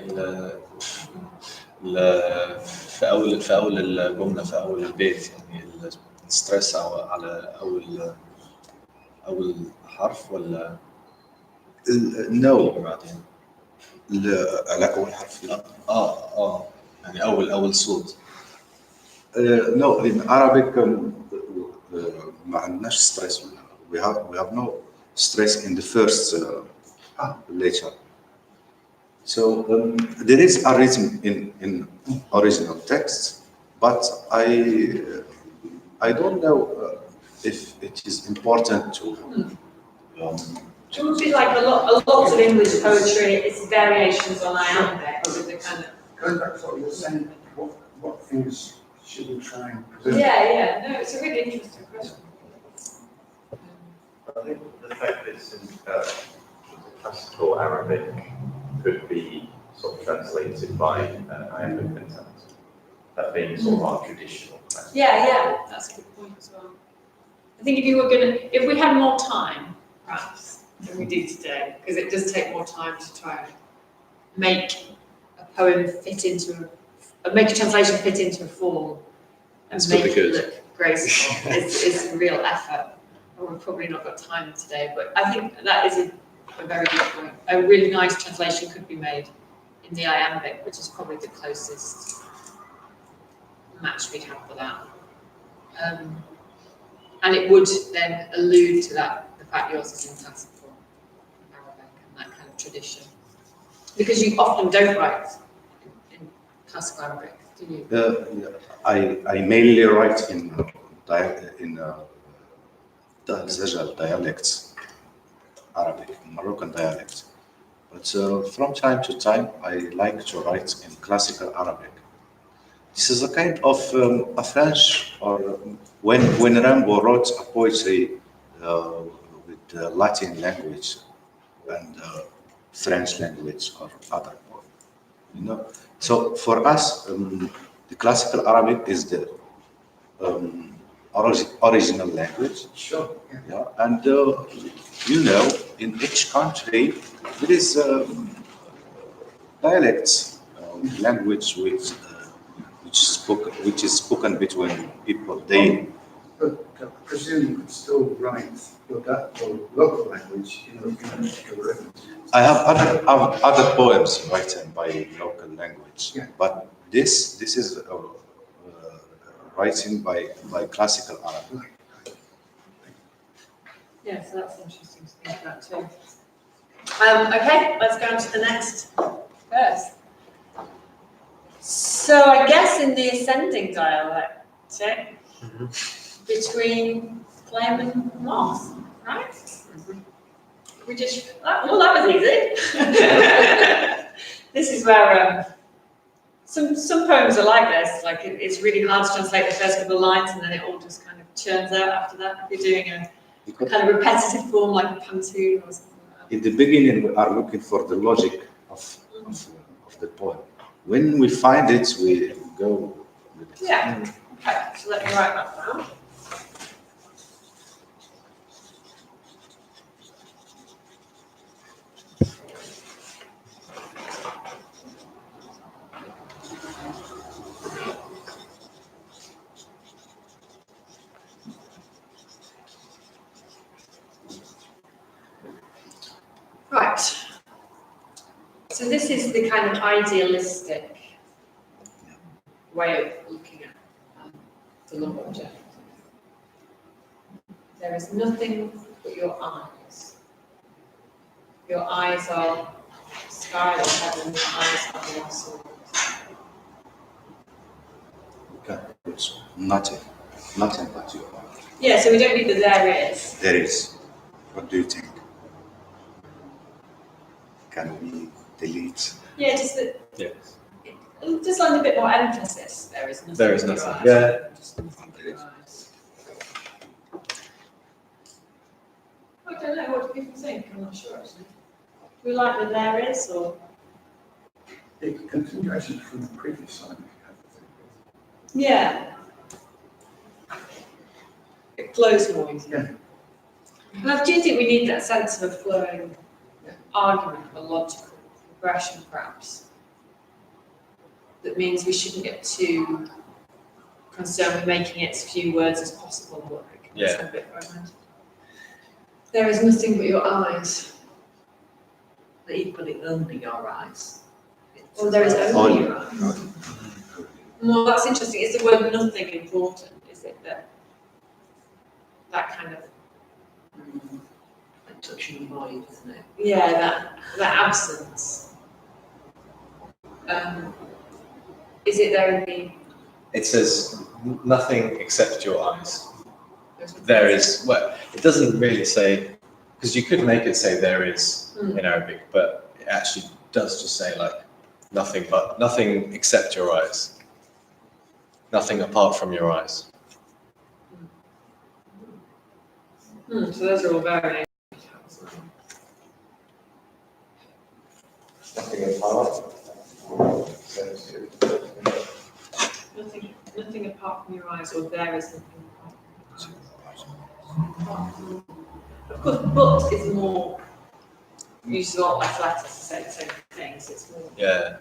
S11: في اول الجمله في اول البيت يعني الستريس على اول حرف ولا
S2: no
S11: بعدين؟
S2: على أول حرف لا.
S11: يعني اول صوت.
S2: No, in Arabic ما عندناش stress. We have no stress in the first letter. So there is a rhythm in original text, but I don't know if it is important to.
S12: It would be like a lot of English poetry, it's variations on iambic with the kind of.
S5: Going back to what you were saying, what things should we try and preserve?
S12: Yeah, no, it's a really interesting question.
S13: I think the fact that it's in classical Arabic could be sort of translated by iambic pentameter. That being sort of our traditional.
S12: Yeah, that's a good point as well. I think if we had more time, perhaps, than we do today, because it does take more time to try and make a poem fit into make a translation fit into a form and make it look graceful. It's a real effort. We've probably not got time today, but I think that is a very good point. A really nice translation could be made in the iambic, which is probably the closest match we'd have for that. And it would then allude to the fact yours is in classical Arabic and that kind of tradition. Because you often don't write in classical Arabic, do you?
S2: I mainly write in dialects, Arabic, Moroccan dialects. But from time to time, I like to write in classical Arabic. This is a kind of a French, or when Rimbaud wrote a poetry with the Latin language and French language or other, So for us, the classical Arabic is the original language.
S5: Sure.
S2: Yeah. And in each country there is dialects, language which is spoken between people daily.
S5: But I presume you could still write your local language in a rhythm.
S2: I have other poems written by local language, but this is writing by classical Arabic.
S12: Yeah, so that's interesting to think about too. Okay, let's go on to the next verse. So I guess in the ascending dialectic, between flame and moth, right? We just, well, that was easy. This is where some poems are like this, like it's really hard to translate the first couple of lines and then it all just kind of churns out after that. If you're doing a kind of repetitive form like a pantun or something like that.
S2: In the beginning, we are looking for the logic of the poem. When we find it, we go with it.
S12: Yeah, okay, so let me write that down. Right. So this is the kind of idealistic way of looking at the love object. There is nothing but your eyes. Your eyes are sky or heaven, your eyes are your soul.
S2: Okay, it's nothing but you.
S12: Yeah, so we don't need the there is.
S2: There is. What do you think? Can we delete?
S12: Yeah, just that.
S11: Yes.
S12: Just like a bit more emphasis. There is nothing.
S11: There is
S12: but your
S11: nothing.
S12: eyes.
S11: Yeah.
S12: Just nothing but your eyes. I don't know. What do people think? I'm not sure actually. Do we like the there is or?
S5: It's a continuation from the previous line.
S12: Yeah. It flows more easily.
S5: Yeah.
S12: And I do think we need that sense of a flowing argument, a logical progression perhaps. That means we shouldn't get too concerned with making it as few words as possible. Like,
S11: Yeah.
S12: a bit romantic. There is nothing but your eyes.
S3: But equally only your eyes.
S12: Or there is only
S2: Only.
S12: your eyes. Well, that's interesting. Is the word nothing important? Is it that kind of
S3: Like touching the void, isn't it?
S12: yeah, that absence? Is it there in the
S11: It says nothing except your eyes. There is, well, it doesn't really say, because you could make it say there is in Arabic, but it actually does just say like nothing except your eyes. Nothing apart from your eyes.
S12: So those are all variations.
S9: Nothing apart.
S12: Nothing apart from your eyes, or there is nothing apart from your eyes. Of course, but is more uses a lot less letters to say the same things. It's more.
S11: Yeah.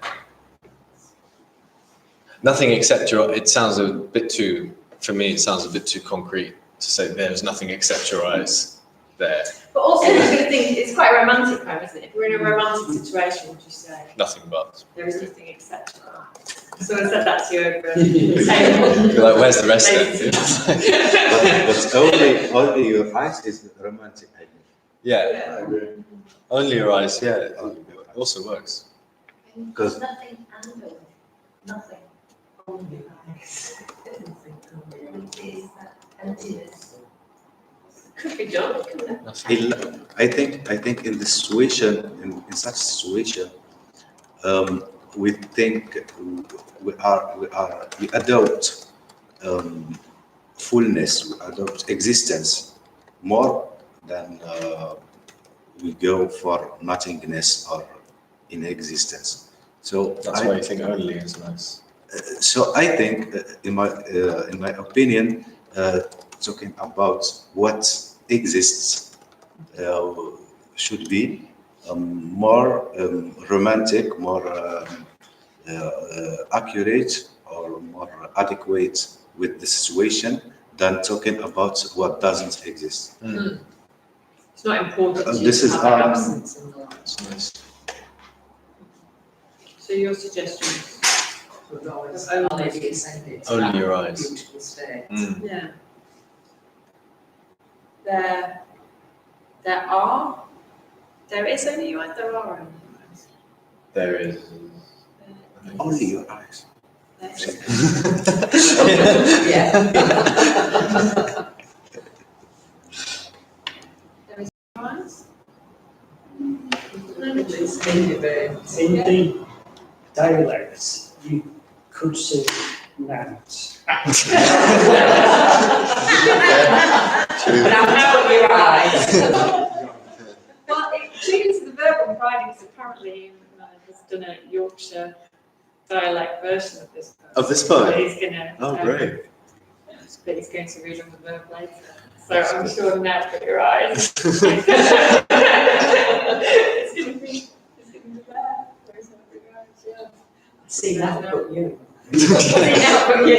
S11: Nothing except your, it sounds a bit too, for me, it sounds a bit too concrete to say there's nothing except your eyes there.
S12: But also, I'm going to think it's quite a romantic poem, isn't it? If we're in a romantic situation, would you say
S11: Nothing but.
S12: there is nothing except your eyes? Someone said that to you over the table.
S11: You're like, where's the rest of it?
S2: But only your eyes is romantic, I think.
S11: Yeah. Only your eyes, yeah. It also works.
S2: Because
S8: Nothing and only. Nothing.
S3: Only eyes. Nothing only.
S8: It is that emptiness.
S12: Could be done, couldn't it?
S2: I think in this situation, in such situation, we think we adopt fullness, we adopt existence more than we go for nothingness or inexistence. So
S11: That's why you think only is nice.
S2: So I think, in my opinion, talking about what exists should be more romantic, more accurate, or more adequate with the situation than talking about what doesn't exist.
S12: It's not important to
S2: This is
S12: have
S2: our-
S12: absence in the life.
S11: It's nice.
S12: So your suggestion is
S3: Would already ascended to
S11: Only
S3: that
S11: your eyes.
S3: beautiful state.
S11: Mm.
S12: Yeah. There is only your eyes, there are only your eyes.
S11: There is.
S2: Only your eyes.
S3: Yeah.
S12: There is your eyes.
S3: It's indivisible.
S4: In the dialects, you could say nouns.
S3: Now put your eyes.
S12: Well, it changes the verb on Friday because apparently has done a Yorkshire dialect version of this poem.
S2: Of this poem?
S12: So he's gonna,
S2: Oh, great.
S12: but he's going to read on the verb later. So I'm sure now put your eyes. It's going to be there. There's no put your eyes, yeah.
S3: See, now put you.
S12: See now put you.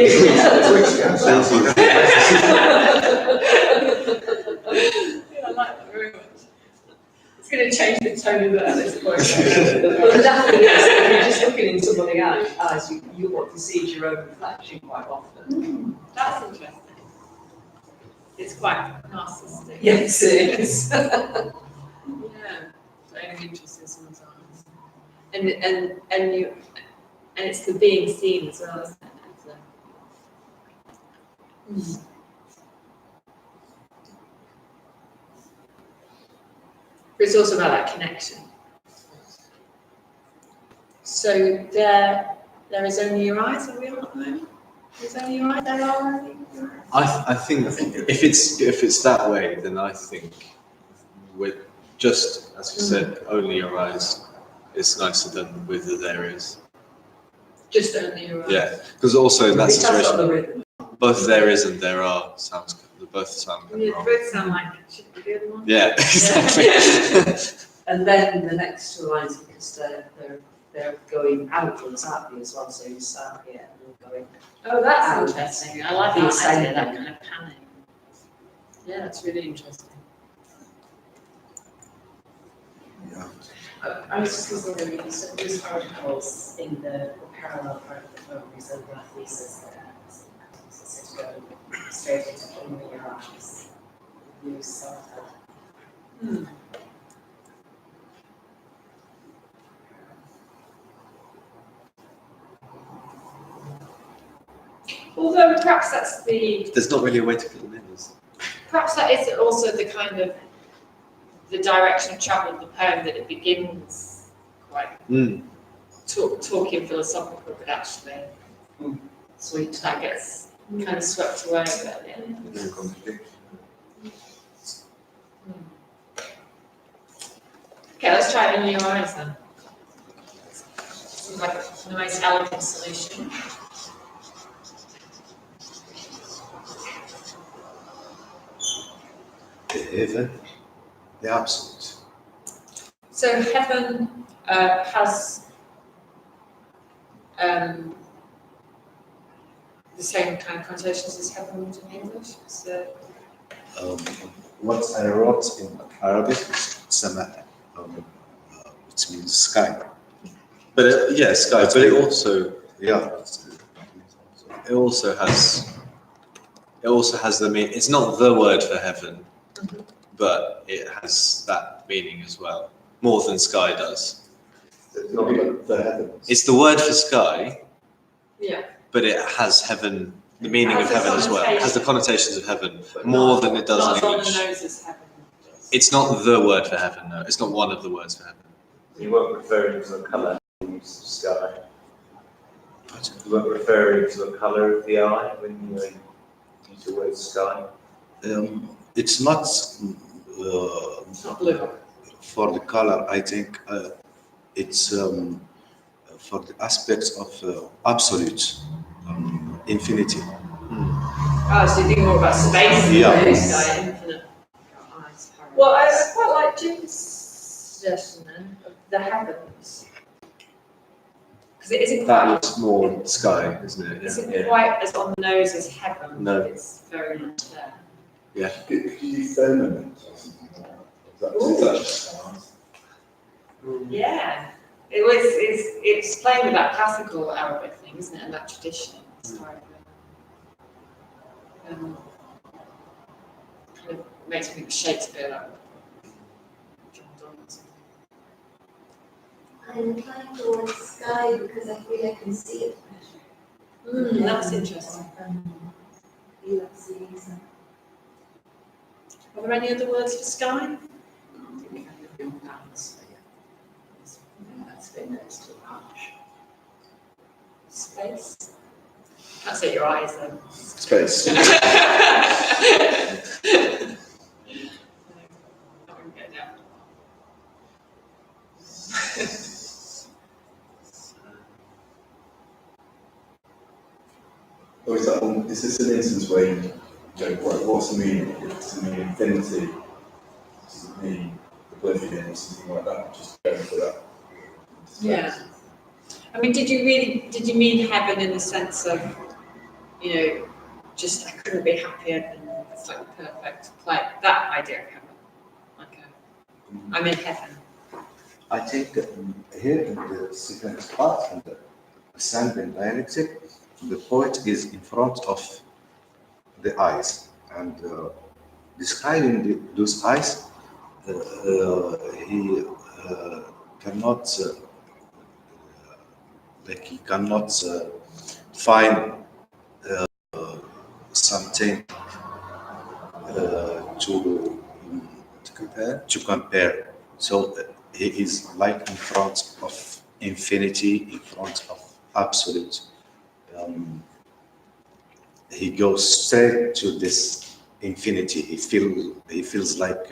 S12: Yeah, I like that very much. It's going to change the tone of it at this point.
S3: But that thing is, if you're just looking in somebody's eyes, you what you see is your own reflection quite often.
S12: That's interesting. It's quite narcissistic.
S3: Yes, it is.
S12: Yeah. Only interest in someone's eyes. And it's the being seen as well, isn't it? So, But it's also about that connection. So there is only your eyes, are we on at the moment? There's only your eyes, there are only your eyes.
S11: I think if it's that way, then I think with just as you said, only your eyes is nicer than with the there is.
S12: Just only your eyes.
S11: Yeah, because also in that
S3: It has got the
S11: situation,
S3: rhythm.
S11: both there is and there are sounds both sound kind
S12: Yeah,
S11: of wrong.
S12: both sound like it should be the other one.
S11: Yeah, exactly.
S3: And then the next two lines, because they're going outwards, aren't they, as well? So you start here and you're going.
S12: Oh, that's
S3: Out.
S12: interesting. I like
S3: The
S12: that idea,
S3: ascending.
S12: that kind of panning. Yeah, that's really interesting.
S2: Yeah.
S14: I was just considering these articles in the parallel part of the poem, there's a rough thesis there. So to go straight into only your eyes. Use some of that.
S12: Although perhaps that's the,
S11: There's not really a way to put them in, is there?
S12: perhaps that is also the kind of the direction of travel of the poem, that it begins quite talking philosophical, but actually
S3: Sweet.
S12: that gets kind of swept away a bit at the end. Okay, let's try it in your eyes then. Seems like a nice, elegant solution.
S2: The heaven, the absolute.
S12: So heaven has the same kind of connotations as heaven would in English. So
S2: What I wrote in Arabic is sama, which means sky.
S11: But yeah, sky. But it also
S2: Yeah.
S11: it also has the meaning. It's not the word for heaven, but it has that meaning as well, more than sky does.
S9: It's not the heavens.
S11: It's the word for sky,
S12: yeah,
S11: but it has heaven, the meaning
S12: Has
S11: of
S12: the
S11: heaven as well. It has the connotations of heaven more than it does
S12: not
S11: in
S12: on the
S11: English.
S12: nose as heaven does.
S11: It's not the word for heaven, no. It's not one of the words for heaven.
S13: You weren't referring to the colour of the sky. You weren't referring to the colour of the eye when you use the word sky.
S2: It's not
S12: It's not blue.
S2: for the color. I think it's for the aspects of absolute infinity.
S12: Oh, so you think more about space
S2: Yeah.
S12: than blue sky, infinite. Well, I quite like Jim's suggestion then of the heavens. Because it isn't
S11: That
S12: quite,
S11: was more sky, isn't it?
S12: isn't quite as on the nose as heaven,
S11: No.
S12: but it's very much there.
S9: Could you firmament or something like that? Is that
S12: Yeah, It's playing with that classical Arabic thing, isn't it, and that tradition. So, kind of makes me think of Shakespeare, like John Donne.
S8: I'm inclined towards sky because I feel I can see it better.
S12: That's interesting.
S8: Feel like seeing something.
S12: Are there any other words for sky? Space. Can't say your eyes then.
S11: Space.
S12: I wouldn't get that.
S9: Or is this an instance where you go, right, what's the meaning? Does it mean infinity? Does it mean oblivion or something like that? Just go for that.
S12: Yeah. I mean, did you mean heaven in the sense of, just I couldn't be happier than it's like the perfect, like that idea of heaven? Like I'm in heaven.
S2: I think here in the second part, in the ascending dialectic, the poet is in front of the eyes and describing those eyes. He cannot, find something to compare. So he is like in front of infinity, in front of absolute. He goes straight to this infinity. He feels like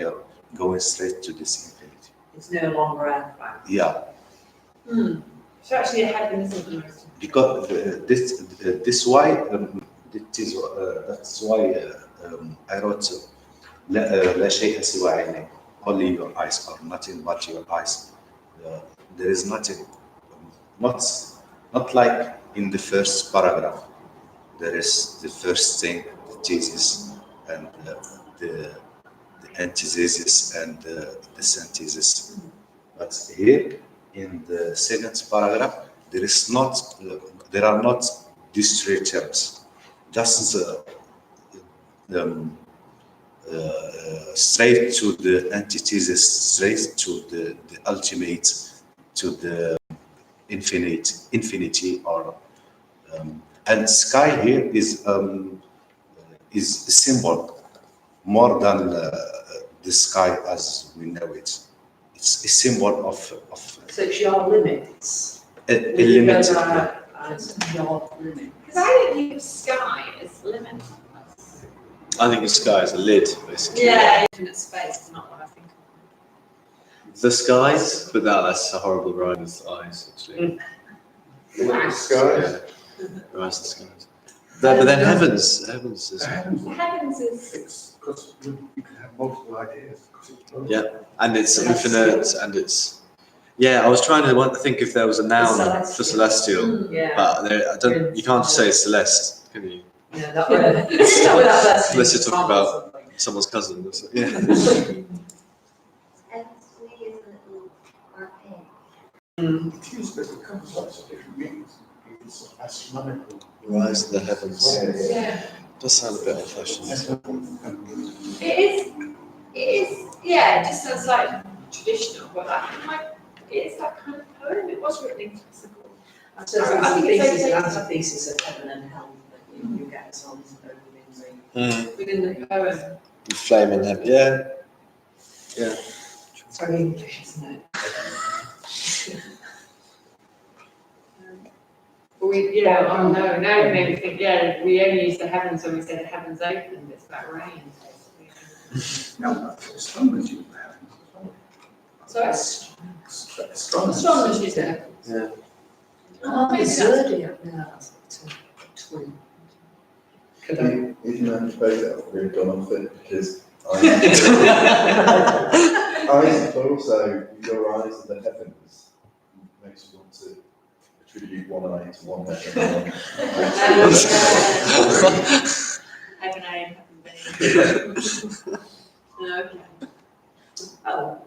S2: going straight to this infinity.
S3: It's no longer abstract.
S2: Yeah.
S12: So actually, heaven isn't the most.
S2: Because that's why I wrote لا شيء سوى عينيك, only your eyes, or nothing but your eyes. There is nothing, not like in the first paragraph. There is the first thing, the thesis, and the antithesis and the synthesis. But here in the second paragraph, there are not these three terms. Just straight to the antithesis, straight to the ultimate, to the infinity, or and sky here is a symbol more than the sky as we know it. It's a symbol of
S3: So it's your limits.
S2: a limit.
S3: Your limit.
S12: Because I don't think of sky as limit.
S11: I think the sky is a lid, basically.
S12: Yeah, infinite space is not what I think of.
S11: The skies, but that's a horrible rhyme with eyes, actually.
S9: The sky.
S11: Yeah. Rise the skies. But then heavens is.
S12: Heavens is.
S5: It's because you can have multiple ideas.
S11: Yeah, and it's infinite, and it's. Yeah, I was trying to think if there was a noun for celestial,
S3: Yeah.
S11: but you can't just say celeste, can you?
S3: Yeah, that would
S11: Unless you're talking about someone's cousin. Yeah.
S8: And sweet is a little arcane.
S5: It's used, but it covers lots of different meanings. It's sort of astronomical.
S11: Rise to the heavens.
S12: Yeah.
S11: Does sound a bit old-fashioned.
S12: It is, yeah, it just sounds like traditional, but I think it is that kind of poem. It was written in classical.
S3: I suppose
S12: I think it's
S3: the
S12: okay.
S3: antithesis of heaven and hell that you get as well as
S12: Within the poem.
S11: Flame in heaven. Yeah. Yeah.
S3: It's very English, isn't it?
S12: No, now it made me think, we only use the heavens when we say the heavens open, it's about rain, basically.
S5: No, astronomy.
S12: So
S5: Astronomy.
S12: is there.
S11: Yeah.
S3: Oh, it's zodiac now. Twin.
S4: Could I?
S9: Even though I've really gone off it, because eyes, but also your eyes are the heavens. Makes you want to attribute one eye to one heaven.
S12: Heaven A and heaven B. Okay.
S3: Oh.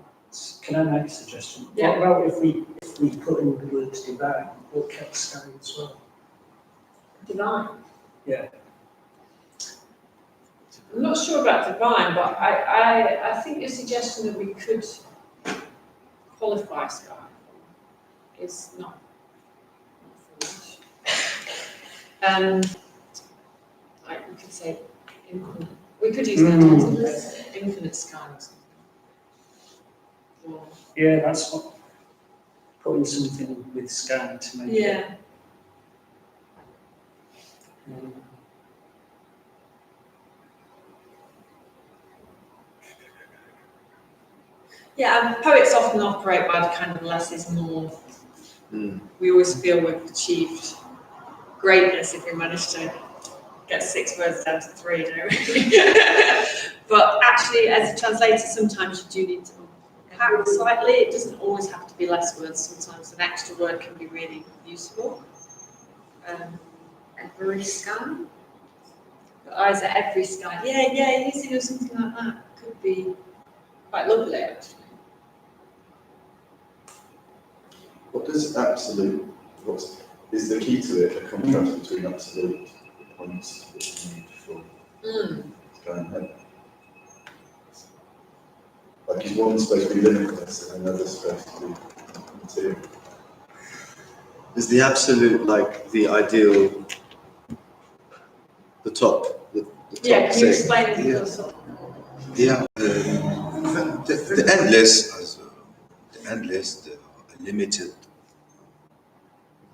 S4: Can I make a suggestion?
S12: Yeah.
S4: Well, if we if we put in the word divine, what kept sky as well?
S12: Divine.
S4: Yeah.
S12: I'm not sure about divine, but I think your suggestion that we could qualify sky is not foolish. Like we could say infinite. We could use infinite sky or something. Or,
S4: Yeah, that's what, putting something with sky to make it.
S12: yeah. Yeah, and poets often operate by the kind of less is more. We always feel we've achieved greatness if we manage to get 6 words down to 3, don't we? But actually, as a translator, sometimes you do need to unpack slightly. It doesn't always have to be less words. Sometimes an extra word can be really useful.
S3: Every sky?
S12: Your eyes are every sky. Yeah, using something like that could be quite lovely, actually.
S9: What does absolute, what is the key to it, a contrast between absolute points that you need for sky and heaven? Like, is one supposed to be limitless and another supposed to be material?
S2: Is the absolute like the ideal, the top, the top
S12: Yeah, can you
S2: thing?
S12: explain it
S2: Yeah.
S12: yourself?
S2: Yeah, the endless, the endless, the limited,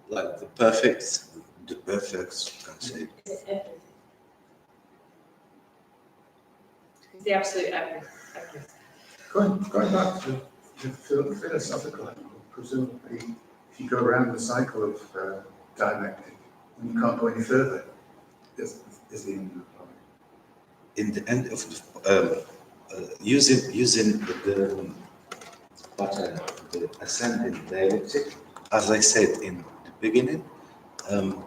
S2: like the perfect, you can say.
S12: The absolute everything.
S5: Going back to the philosophical angle, presumably if you go around the cycle of dialectic, and you can't go any further, is the end of the line.
S2: In the end of using the ascending dialectic, as I said in the beginning,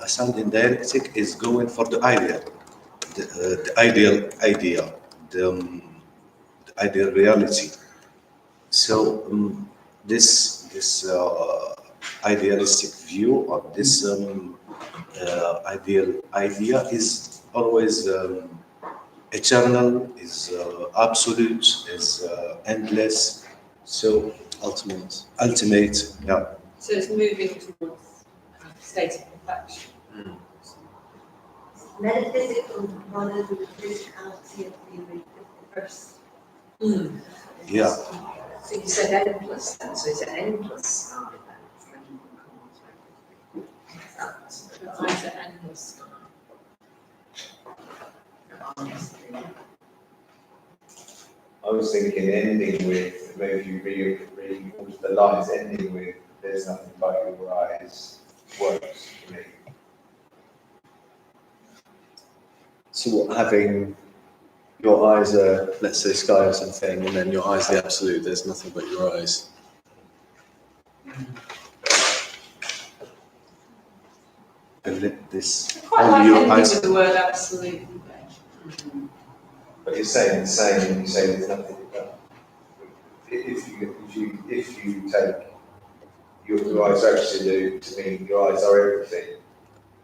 S2: ascending dialectic is going for the ideal, the ideal idea, the ideal reality. So this idealistic view or this ideal idea is always eternal, is absolute, is endless. So ultimate, yeah.
S12: So it's moving towards a state of perfection.
S8: Metaphysical rather than the physicality of the first.
S2: Yeah.
S3: So you said endless then, so is it endless sky then?
S12: The eyes are endless.
S7: I was thinking ending with, maybe if you read the lines ending with, there's nothing but your eyes, works for me.
S11: So what, having your eyes are, let's say, sky or something, and then your eyes are the absolute, there's nothing but your eyes.
S2: And let this
S12: Quite
S2: all
S12: like
S2: your
S12: ending
S2: eyes.
S12: with the word absolute.
S7: But you're saying the same, and you say there's nothing but. If you take your eyes are absolute to mean your eyes are everything,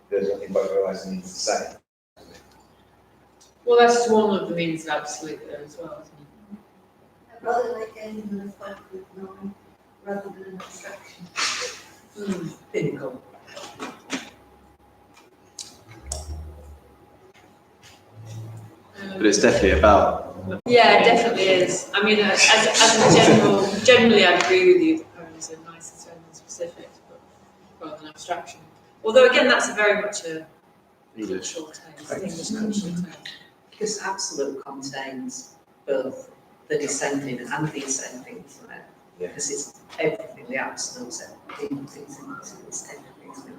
S7: there's nothing but your eyes means the same.
S12: Well, that's one of the means of absolute there as well, isn't it?
S8: I'd rather like ending with a thought with knowing rather than an abstraction.
S3: Pinnacle.
S11: But it's definitely about.
S12: Yeah, it definitely is. I mean, as a generally I agree with you that poems are nicer than specific, but rather than abstraction. Although again, that's very much a cultural taste, English cultural taste.
S3: Because absolute contains both the descending and the ascending, isn't it?
S7: Yeah.
S3: Because it's everything, the absolute's everything, it's everything, isn't it?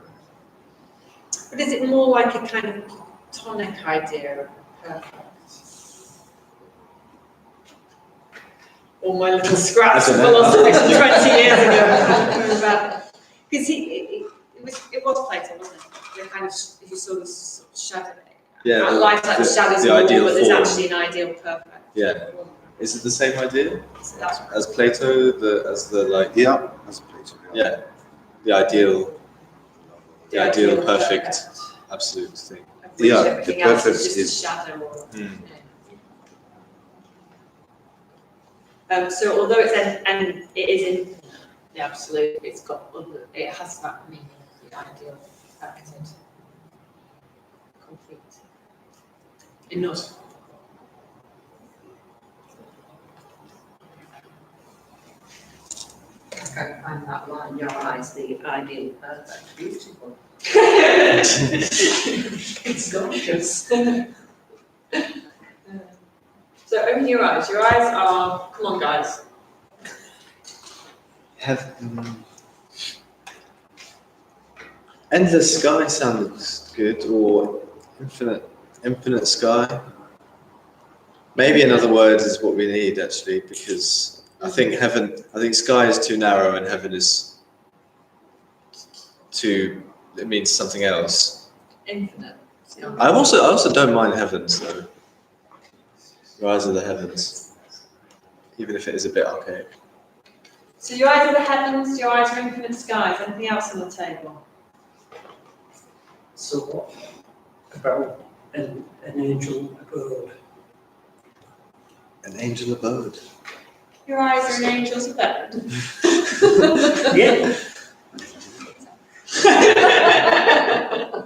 S12: But is it more like a kind of tonic idea of perfect? All my little scraps of philosophy from 20 years ago. Because it was Plato, wasn't it? The kind of, if you saw this sort of shadow,
S11: Yeah,
S12: light like the shadows
S11: the
S12: of the
S11: ideal
S12: wall, but there's
S11: form.
S12: actually an ideal perfect.
S11: Yeah. Is it the same idea
S12: So that's
S11: as Plato? As the like.
S2: Yeah, as Plato.
S11: Yeah. the ideal,
S12: The
S11: ideal perfect, absolute thing.
S12: Of which
S2: Yeah, the
S12: everything else
S2: perfect
S12: is
S2: is-
S12: just a shadow or.
S11: Mm.
S12: So although it's and it is infinite, the absolute, it's got other, it has that meaning, the ideal, perfect, complete. Enough.
S3: I find that line, your eyes, the ideal, perfect, beautiful. It's gorgeous.
S12: So open your eyes. Your eyes are, come on guys.
S11: Endless sky sounds good, or infinite sky. Maybe another word is what we need actually, because I think sky is too narrow and heaven is too, it means something else.
S12: Infinite.
S11: I also don't mind heavens though. Rise of the heavens, even if it is a bit archaic.
S12: So your eyes are the heavens, your eyes are infinite skies. Anything else on the table?
S4: So what about an angel abode?
S11: An angel abode.
S12: Your eyes are an angel's abode.
S4: Yeah.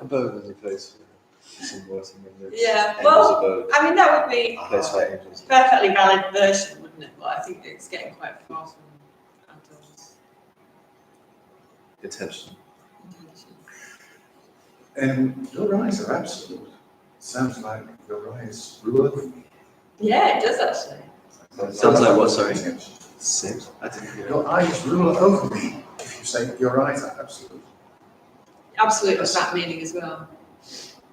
S11: Abode is a place for some words and then
S12: Yeah,
S11: angel's
S12: well,
S11: abode.
S12: I mean, that would be
S11: A place for angels.
S12: a perfectly valid version, wouldn't it? But I think it's getting quite far from Adil's
S11: Intention.
S12: intention.
S5: Your eyes are absolute. Sounds like your eyes rule over me.
S12: Yeah, it does actually.
S11: Sounds like what, sorry?
S5: Yes.
S11: Same. I didn't hear.
S5: Your eyes rule over me. If you say your eyes are absolute.
S12: Absolute has that meaning as well.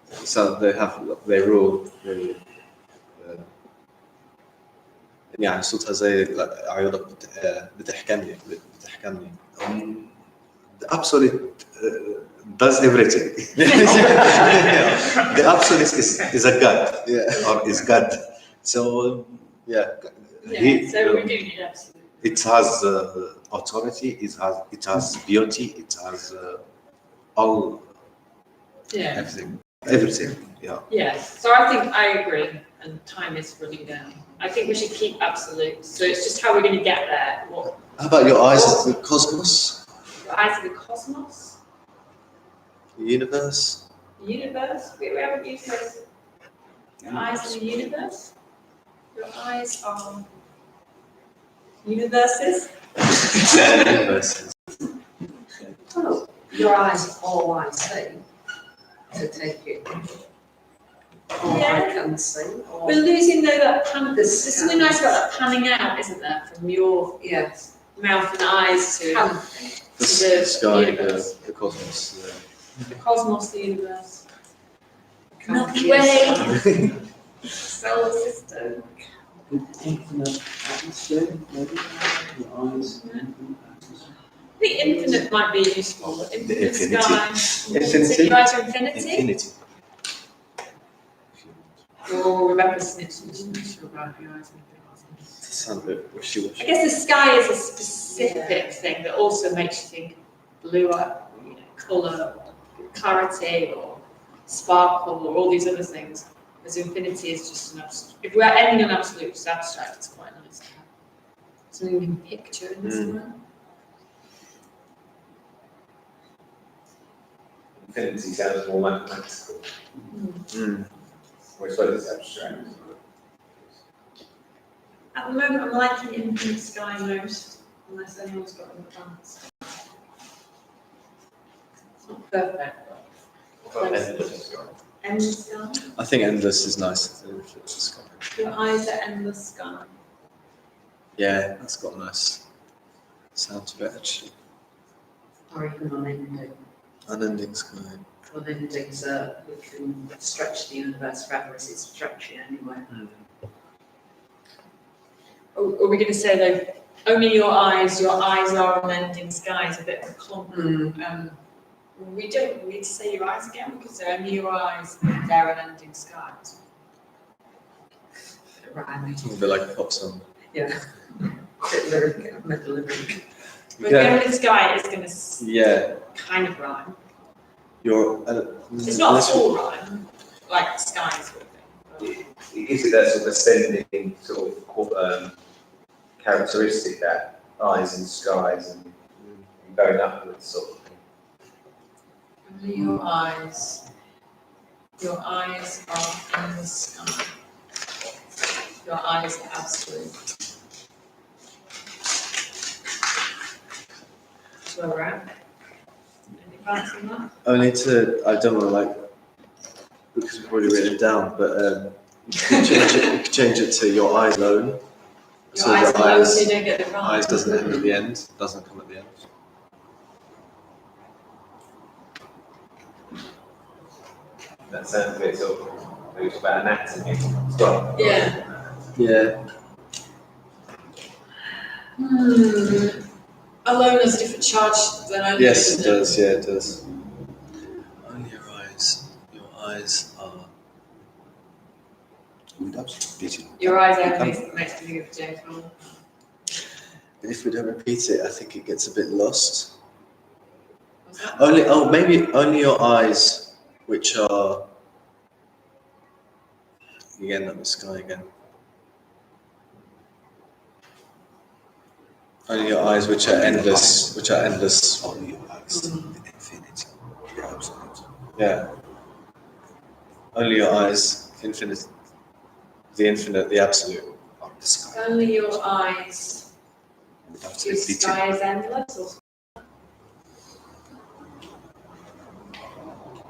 S11: So they rule. يعني صوتها زي عيونك بتحكمني.
S2: The absolute does everything. The absolute is a God, or is God. So
S11: yeah.
S12: So we do need absolute.
S2: It has authority. It has beauty. It has all
S12: Yeah.
S2: everything. Yeah.
S12: Yes. So I think I agree, and time is running down. I think we should keep absolute. So it's just how we're going to get there.
S11: How about your eyes of the cosmos?
S12: Your eyes of the cosmos,
S11: The universe?
S12: the universe. We haven't used those. Your eyes in the universe. Your eyes are universes.
S11: Universes.
S3: Oh, your eyes are all I see, to take it. All I can see. Or
S12: We're losing though that pan.
S3: The
S12: There's something nice about that panning out, isn't there? From your
S3: yes.
S12: mouth and eyes to
S11: The
S12: the
S11: sky,
S12: universe.
S11: the cosmos.
S12: The cosmos, the universe. Milky
S3: Milky
S12: Way.
S3: Way.
S12: Solar system.
S6: Infinite atmosphere, maybe, your eyes.
S12: I think infinite might be useful. But infinite
S2: infinity.
S12: sky.
S11: Infinity.
S12: So you guys are infinity?
S2: Infinity.
S12: Or Rebecca Snitch's not sure about your eyes.
S11: Sounds a bit wishy-washy.
S12: I guess the sky is a specific thing that also makes you think bluer, colour, clarity, or sparkle, or all these other things. Whereas infinity is just an absolute. If we're ending on absolute, it's abstract, it's quite nice to have something we can picture in this way.
S7: Infinity sounds more mathematical. Or I suppose it's abstract.
S12: At the moment, I'm liking infinite sky most, unless anyone's got any plans. It's not perfect, but
S13: Endless sky.
S12: endless sky.
S11: I think endless is nice. Sky.
S12: Your eyes are endless sky.
S11: Yeah, that's got a nice sound to it actually.
S3: Or even unending.
S11: Unending sky.
S3: Unendings we can stretch the universe forever as it's stretchy anyway.
S12: Are we going to say though, only your eyes are unending sky is a bit of a clump. We don't need to say your eyes again because they're only your eyes, they're unending skies.
S3: Right,
S11: A bit like a pop song.
S3: yeah. Bit lyric, meta lyric.
S12: But going with sky is going to
S11: Yeah,
S12: kind of rhyme.
S11: you're.
S12: It's not a full rhyme, like sky sort of thing.
S7: It gives it that sort of ascending sort of characteristic, that eyes and skies and going upwards sort of thing.
S12: Only your eyes are in the sky. Your eyes are absolute. So around. Any thoughts on that?
S11: Only to, I don't want to like, because we've already written it down, but you could change it to your eye alone.
S12: Your
S11: So
S12: eyes
S11: the
S12: are low,
S11: eyes,
S12: so you don't get the rhyme.
S11: eyes doesn't end at the end, doesn't come at the end.
S7: That sounds a bit sort of, it's about anatomy as well.
S12: Yeah.
S11: Yeah.
S12: Alone has a different charge than only.
S11: Yes, it
S12: doesn't
S11: does. Yeah, it does. Only your eyes. Your eyes are.
S12: Your eyes are makes me think of James Bond.
S11: If we don't repeat it, I think it gets a bit lost.
S12: What's that?
S11: Maybe only your eyes, which are. Again, that was sky again. Only your eyes, which are endless,
S2: Only your eyes, the infinity, the absolute.
S11: Yeah. Only your eyes, infinite, the infinite, the absolute.
S2: Or the sky.
S12: Only your eyes.
S2: Without
S12: Your
S2: repeating.
S12: sky is endless,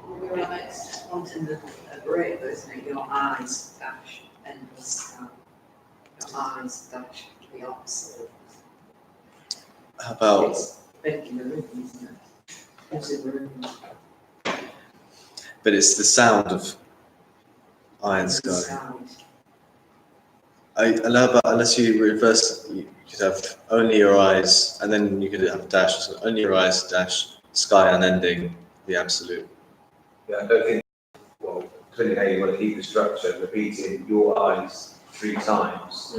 S12: or your eyes.
S3: Wanting a break, though, isn't it? Your eyes dash endless sky. Your eyes dash the opposite.
S11: How about,
S3: It's making the rhythm, isn't it? Using the rhythm.
S11: but it's the sound of eye and sky.
S3: Sound.
S11: Unless you reverse, you could have only your eyes, and then you could have dash. So only your eyes, dash, sky, unending, the absolute.
S7: Yeah, I don't think, well, depending how you want to keep the structure, repeating your eyes 3 times.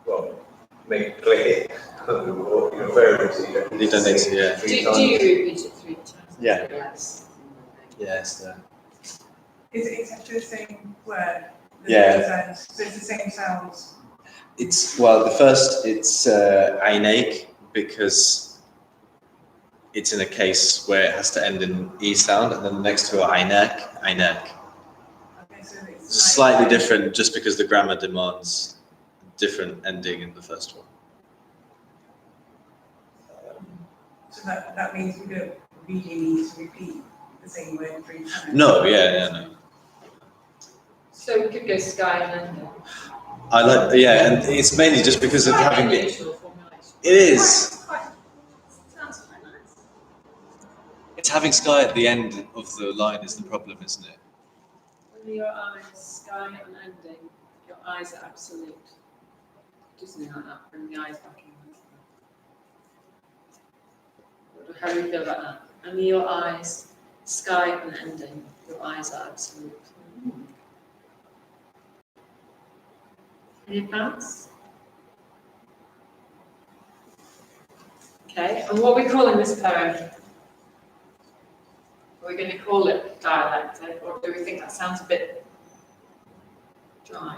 S7: Well, make it clear what you're referring to.
S11: You don't need to, yeah.
S12: Do you repeat it 3 times?
S11: Yeah.
S3: Yes.
S11: Yes.
S10: Is it exactly the same word?
S11: Yeah.
S10: So it's the same sounds.
S11: It's it's Ainek because it's in a case where it has to end in E sound, and then next to it Ainek.
S10: Okay, so it's
S11: Slightly different, just because the grammar demands different ending in the first one.
S10: So that means we don't really need to repeat the same word 3 times.
S11: No, no.
S12: So we could go sky and then.
S11: And it's mainly just because of having it.
S12: Unusual formulation.
S11: It is.
S12: Sounds quite nice.
S11: It's having sky at the end of the line is the problem, isn't it?
S12: Only your eyes, sky unending. Your eyes are absolute. Do something like that. Bring the eyes back in. How do you feel about that? Only your eyes, sky unending. Your eyes are absolute. Any plans? Okay, and what are we calling this poem? Are we going to call it dialectic, or do we think that sounds a bit dry?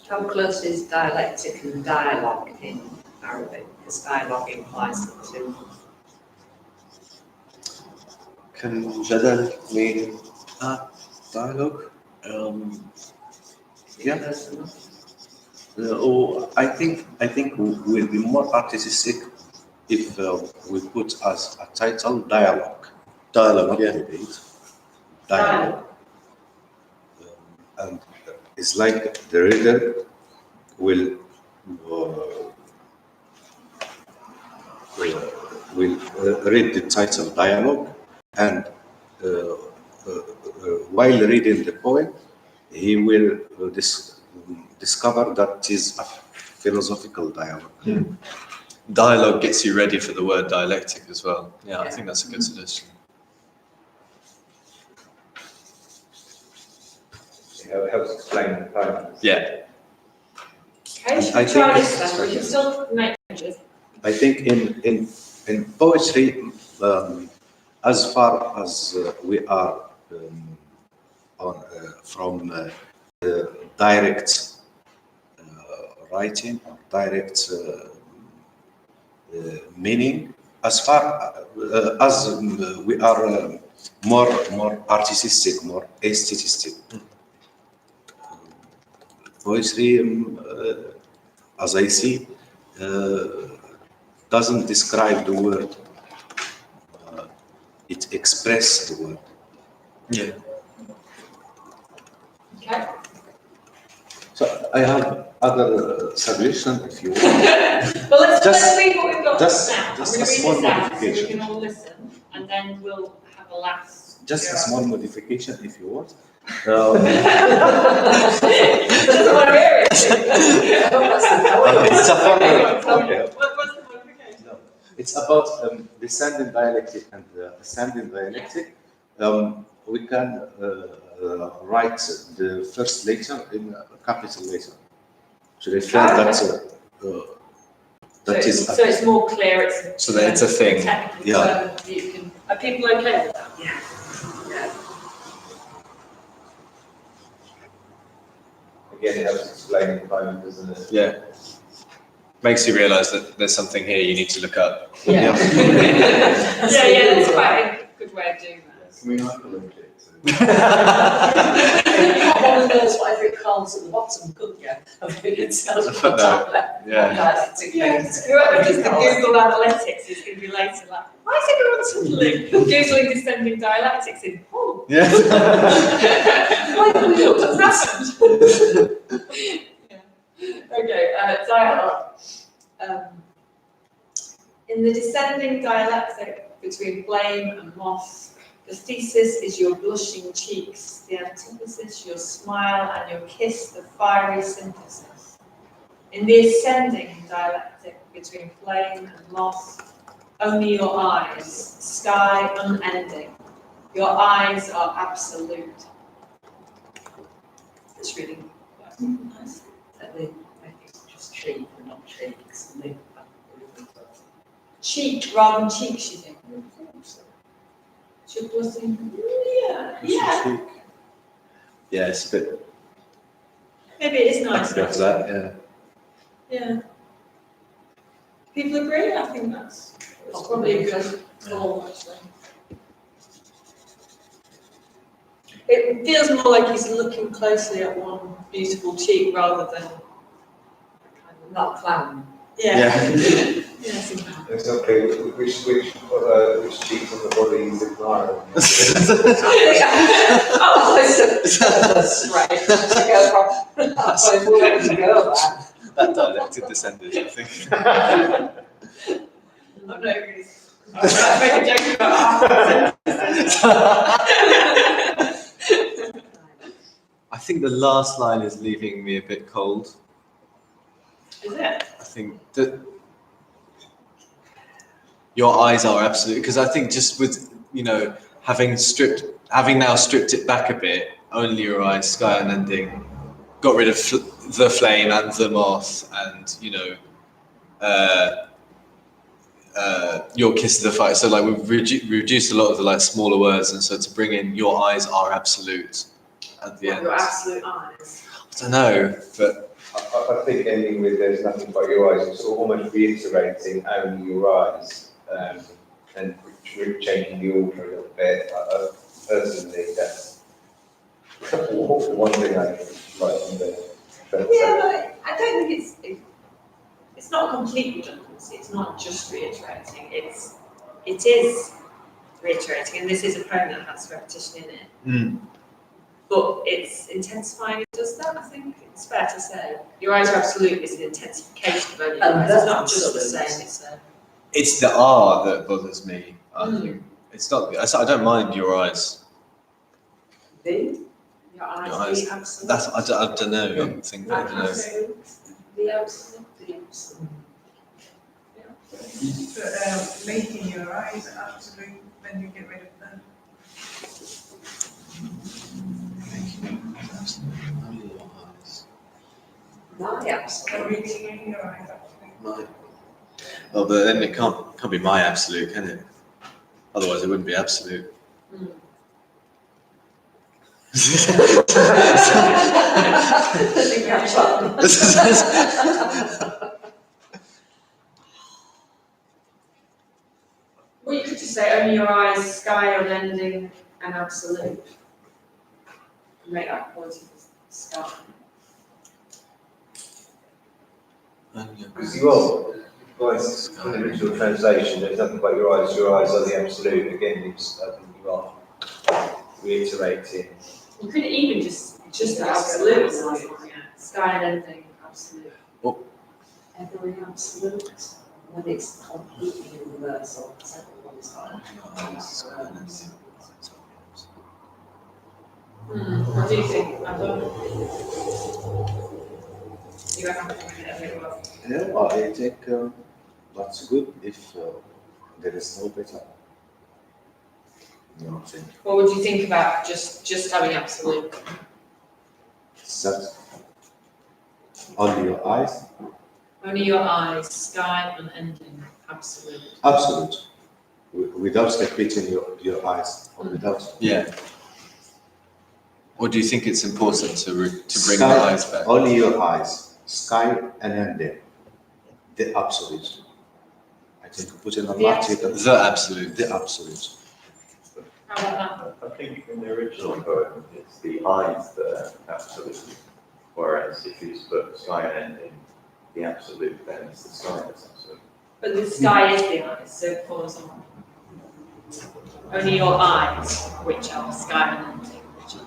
S3: How close is dialectic and dialogue in Arabic? Because dialogue implies the two.
S11: Can jadal mean dialogue?
S2: Yeah. I think we'll be more artistic if we put as a title dialogue.
S11: Dialogue, yeah.
S2: Debate. Dialogue. And it's like the reader will read the title dialogue, and while reading the poem, he will discover that is a philosophical dialogue.
S11: Dialogue gets you ready for the word dialectic as well. Yeah, I think that's a good suggestion.
S7: It helps explain the poem.
S11: Yeah.
S12: Okay, should
S2: I
S12: we try
S2: think-
S12: this then? We can still make changes.
S2: I think in poetry, as far as we are from direct writing or direct meaning, as far as we are more artistic, more aesthetic. Poetry, as I see, doesn't describe the word. It expresses the word.
S11: Yeah.
S12: Okay.
S2: So I have other suggestions if you want.
S12: Well, let's
S2: Just-
S12: read what we've got
S2: just-
S12: now. I'm
S2: just
S12: going
S2: a
S12: to read
S2: small
S12: this out so we
S2: modification.
S12: can all listen, and then we'll have a last.
S2: Just a small modification if you want.
S12: Just want to hear it.
S2: It's a formal.
S12: Okay. What's the modification?
S2: No. It's about descending dialectic and ascending dialectic. We can write the first letter in a capital letter. Should I feel that is
S12: So it's more clear. It's
S11: So that it's a thing.
S12: technical
S2: Yeah.
S12: term that you can. Are people okay with that?
S3: Yeah. Yeah.
S7: Again, it helps explain the poem, doesn't it?
S11: Yeah. Makes you realise that there's something here you need to look up.
S12: Yeah. Yeah, that's quite a good way of doing that.
S9: Can we hyperlink it?
S3: You got one of those whatever it calls at the bottom, couldn't you? I think it tells you
S11: A footnote.
S3: Yeah.
S12: Whoever does the Google Analytics is going to be later like, why is everyone suddenly Googling descending dialectics in Hull?
S11: Yeah.
S12: Why do we look at present? Okay, dialogue. In the descending dialectic between flame and moth, the thesis is your blushing cheeks, the antithesis your smile, and your kiss the fiery synthesis. In the ascending dialectic between flame and moth, only your eyes, sky unending. Your eyes are absolute. It's really nice.
S3: I think it's just cheek and not cheeks. And they-
S12: Cheek rather than cheeks, you think? Should blushing? Yeah.
S2: Yeah, it's a bit.
S12: Maybe it is nice.
S2: After that, yeah.
S12: Yeah. People agree? I think that's probably a good call, actually. It feels more like he's looking closely at one beautiful cheek rather than
S3: Not clown.
S12: yeah. Yes,
S7: It's not clear which cheeks on the body he's admiring.
S3: Oh, that's right. To go from, that's why we're able to go there.
S11: That dialectic descended, I think.
S12: I'm not really. I'm making a joke about
S11: I think the last line is leaving me a bit cold.
S12: Is it?
S11: I think that your eyes are absolute, because I think just with, you know, having now stripped it back a bit, only your eyes, sky unending, got rid of the flame and the moth, and, you know, your kiss of the fire. So like we've reduced a lot of the like smaller words, and so to bring in your eyes are absolute at the end.
S12: Your absolute eyes.
S11: I don't know, but
S7: I think ending with "there's nothing but your eyes" is sort of almost reiterating "only your eyes," and changing the order a little bit. Personally, that's one thing I like on the.
S12: Yeah, but I don't think it's not a complete redundancy. It's not just reiterating. It is reiterating, and this is a poem that has repetition in it. But it's intensifying. It does that. I think it's fair to say. Your eyes are absolute is an intensification of only your eyes. It's not just the same.
S11: it's the R that bothers me. I think it's not. I don't mind your eyes.
S3: The?
S12: Your eyes,
S11: Your eyes.
S12: the absolute.
S11: That's I don't know. I'm thinking. I don't know.
S12: The absolute.
S3: The absolute.
S10: But making your eyes absolute, then you get rid of them.
S3: My absolute.
S11: My. Oh, but then it can't be my absolute, can it? Otherwise, it wouldn't be absolute.
S12: Well, you could just say only your eyes, sky, unending, and absolute. Make that quality of the sky.
S7: Because you are, guys, in the original translation, there's nothing but your eyes are the absolute. Again, it's, I think you are reiterating.
S12: You could even just the absolute, sky and anything, absolute.
S3: Every absolute, when it's completely universal, everyone's
S12: What do you think, Adil? You have to think it really well.
S2: Yeah, I think that's good if there is no better. No thing.
S12: What would you think about just having absolute?
S2: That only your eyes.
S12: Only your eyes, sky, unending, absolute.
S2: Absolute. Without repeating your eyes. Or without.
S11: Yeah. Or do you think it's important to bring
S2: Sky,
S11: the eyes back?
S2: Only your eyes. Sky and ending. The absolute. I think put in a
S12: The
S2: article.
S11: The absolute.
S2: The absolute.
S12: How about
S13: I think in the original poem, it's the eyes that are absolute. Whereas if you put sky and ending, the absolute, then it's the sky that's absolute.
S12: But the sky is the eyes, so it follows on. Only your eyes, which are sky and ending, which are.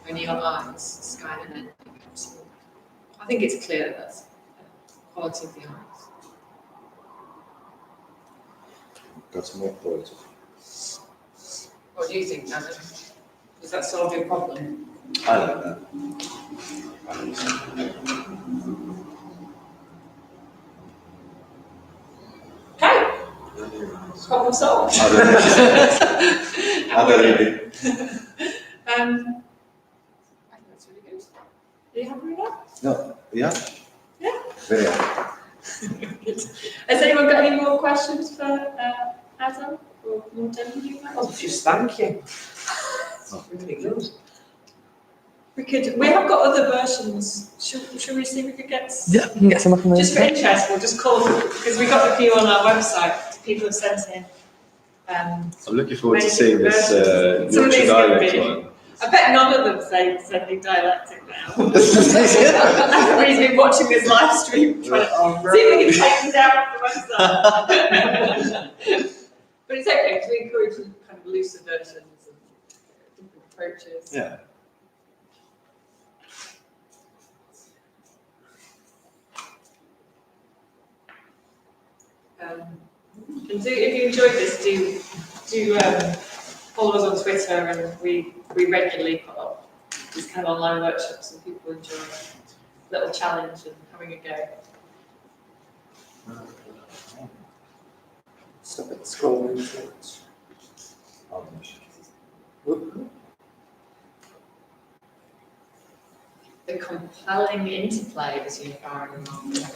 S12: Only your eyes, sky and ending, absolute. I think it's clear that that's quality of the eyes.
S2: That's more poetic.
S12: What do you think, Adam? Does that solve your problem?
S2: I like that.
S12: Okay. Problem solved.
S2: Other reading.
S12: I think that's really good. Are you happy with that?
S2: No, yeah?
S12: Yeah.
S2: Very happy.
S12: Has anyone got any more questions for Adam or Morten?
S3: Oh, just thank you. That's really good.
S12: We have got other versions. Should we see if we could get?
S6: Yeah, we can get some up on the
S12: Just for interest, we'll just call them, because we got a few on our website. People have sent in.
S11: I'm looking forward to
S12: many
S11: seeing this
S12: versions. Some of
S11: Yorkshire
S12: these could
S11: dialect
S12: be.
S11: one.
S12: I bet none of them say sending dialectic now. Everybody's been watching this live stream trying to see if we can take them down off the website. But it's okay, because we encourage kind of looser versions and different approaches.
S11: Yeah.
S12: And if you enjoyed this, do follow us on Twitter, and we regularly put up these kind of online workshops, and people enjoy a little challenge and having a go.
S6: Stop it scrolling.
S12: The compelling interplay between fire and water.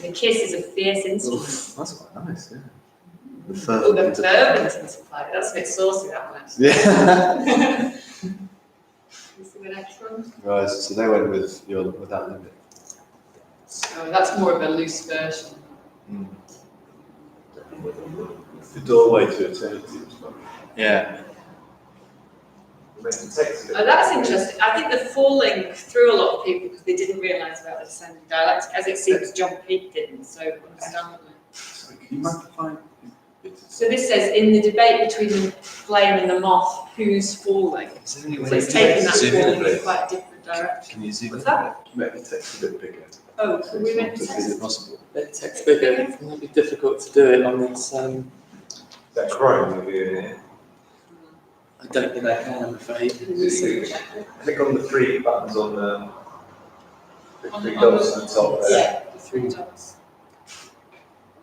S12: The kiss is a fierce instrument.
S11: That's quite nice, yeah. The
S12: fervent interplay. That's a bit saucy, that one.
S11: Yeah.
S12: You see the next one?
S11: Right, so they went with that limit.
S12: So that's more of a loose version.
S9: It's the doorway to eternity.
S11: Yeah.
S12: That's interesting. I think they're falling through a lot of people because they didn't realise about the descending dialectic, as it seems John Peake didn't, so understandably.
S9: So can you magnify?
S12: So this says, in the debate between the flame and the moth, who's falling? So it's taking that falling in quite a different direction.
S11: Can you zoom
S12: What's
S11: in?
S12: that?
S9: Make the text a bit bigger.
S12: Oh, can we make the
S11: Is
S12: text?
S11: it possible?
S6: Make text bigger. It might be difficult to do it on this.
S7: That Chrome will be in it.
S6: I don't think I can, I'm afraid.
S7: Click on the three buttons on the three dots on the top there.
S12: Yeah, the three dots.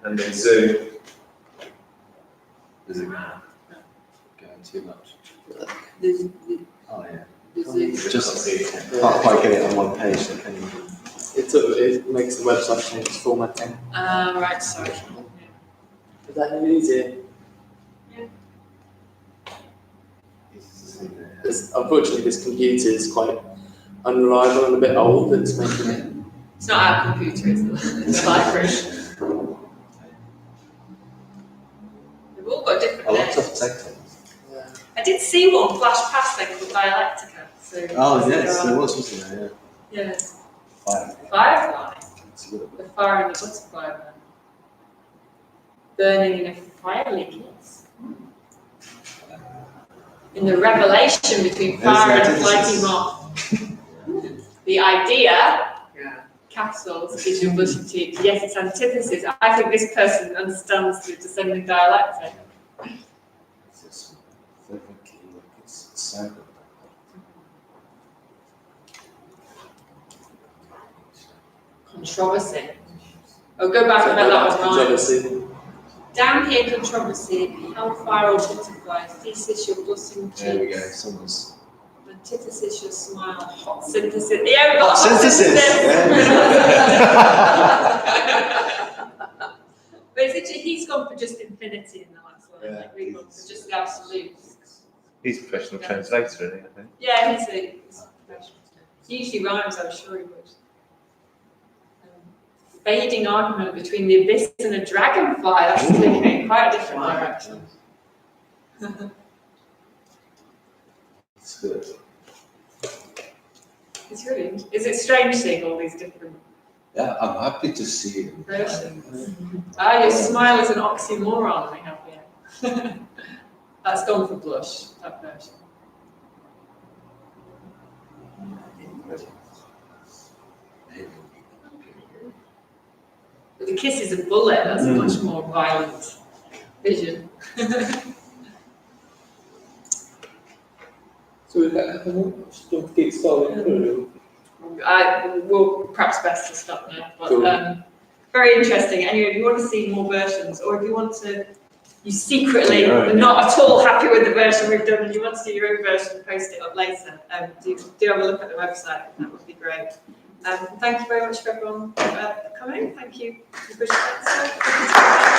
S7: And then zoom.
S11: Is it going too much?
S6: There's
S11: Oh, yeah. Just can't quite get it on one page, so can you?
S15: It makes the website changes formatting.
S12: Right, sorry.
S15: Is that any easier?
S12: Yeah.
S15: Unfortunately, this computer is quite unreliable and a bit old. It's making it.
S12: It's not our computer, it's the library. They've all got different
S11: A lot
S12: names.
S11: of text.
S15: Yeah.
S12: I did see one flash past then called Dialectical. So
S11: Oh yes, there was, wasn't there?
S12: yeah.
S11: Fire.
S12: Firefly.
S11: It's a little bit.
S12: The fire in the butterfly man. Burning in a fiery kiss. In the revelation between fire and flighty moth. The idea, capsules, is your blushing cheek. Yes, it's antithesis. I think this person understands the descending dialectic.
S11: It's cycle.
S12: Controversy. Oh, go back and that was mine.
S15: Controversy.
S12: Down here, controversy. Hellfire or butterfly. Thesis, your blushing cheeks.
S11: There we go. Someone's.
S12: Antithesis, your smile. Hot synthesis. Yeah, we got hot
S11: synthesis.
S12: But it's actually, he's gone for just infinity in the last one.
S11: Yeah.
S12: Like, we've gone for just the absolute.
S13: He's a professional translator, isn't he, I think?
S12: Yeah, he's a professional. He usually rhymes, I'm sure he would. Fading argument between the abyss and a dragonfly. That's taking it in quite a different direction.
S11: It's good.
S12: It's really. Is it strange seeing all these different
S11: Yeah, I'm happy to see it.
S12: versions? Your smile is an oxymoron. We have here. That's gone for blush. That version. But the kiss is a bullet. That's a much more violent vision.
S6: So don't get started.
S12: Well, perhaps best to stop now. But very interesting. Anyway, if you want to see more versions, or if you want to, you secretly are not at all happy with the version we've done, and you want to do your own version, post it up later. Do have a look at the website. That would be great. Thank you very much for everyone coming. Thank you, British Council.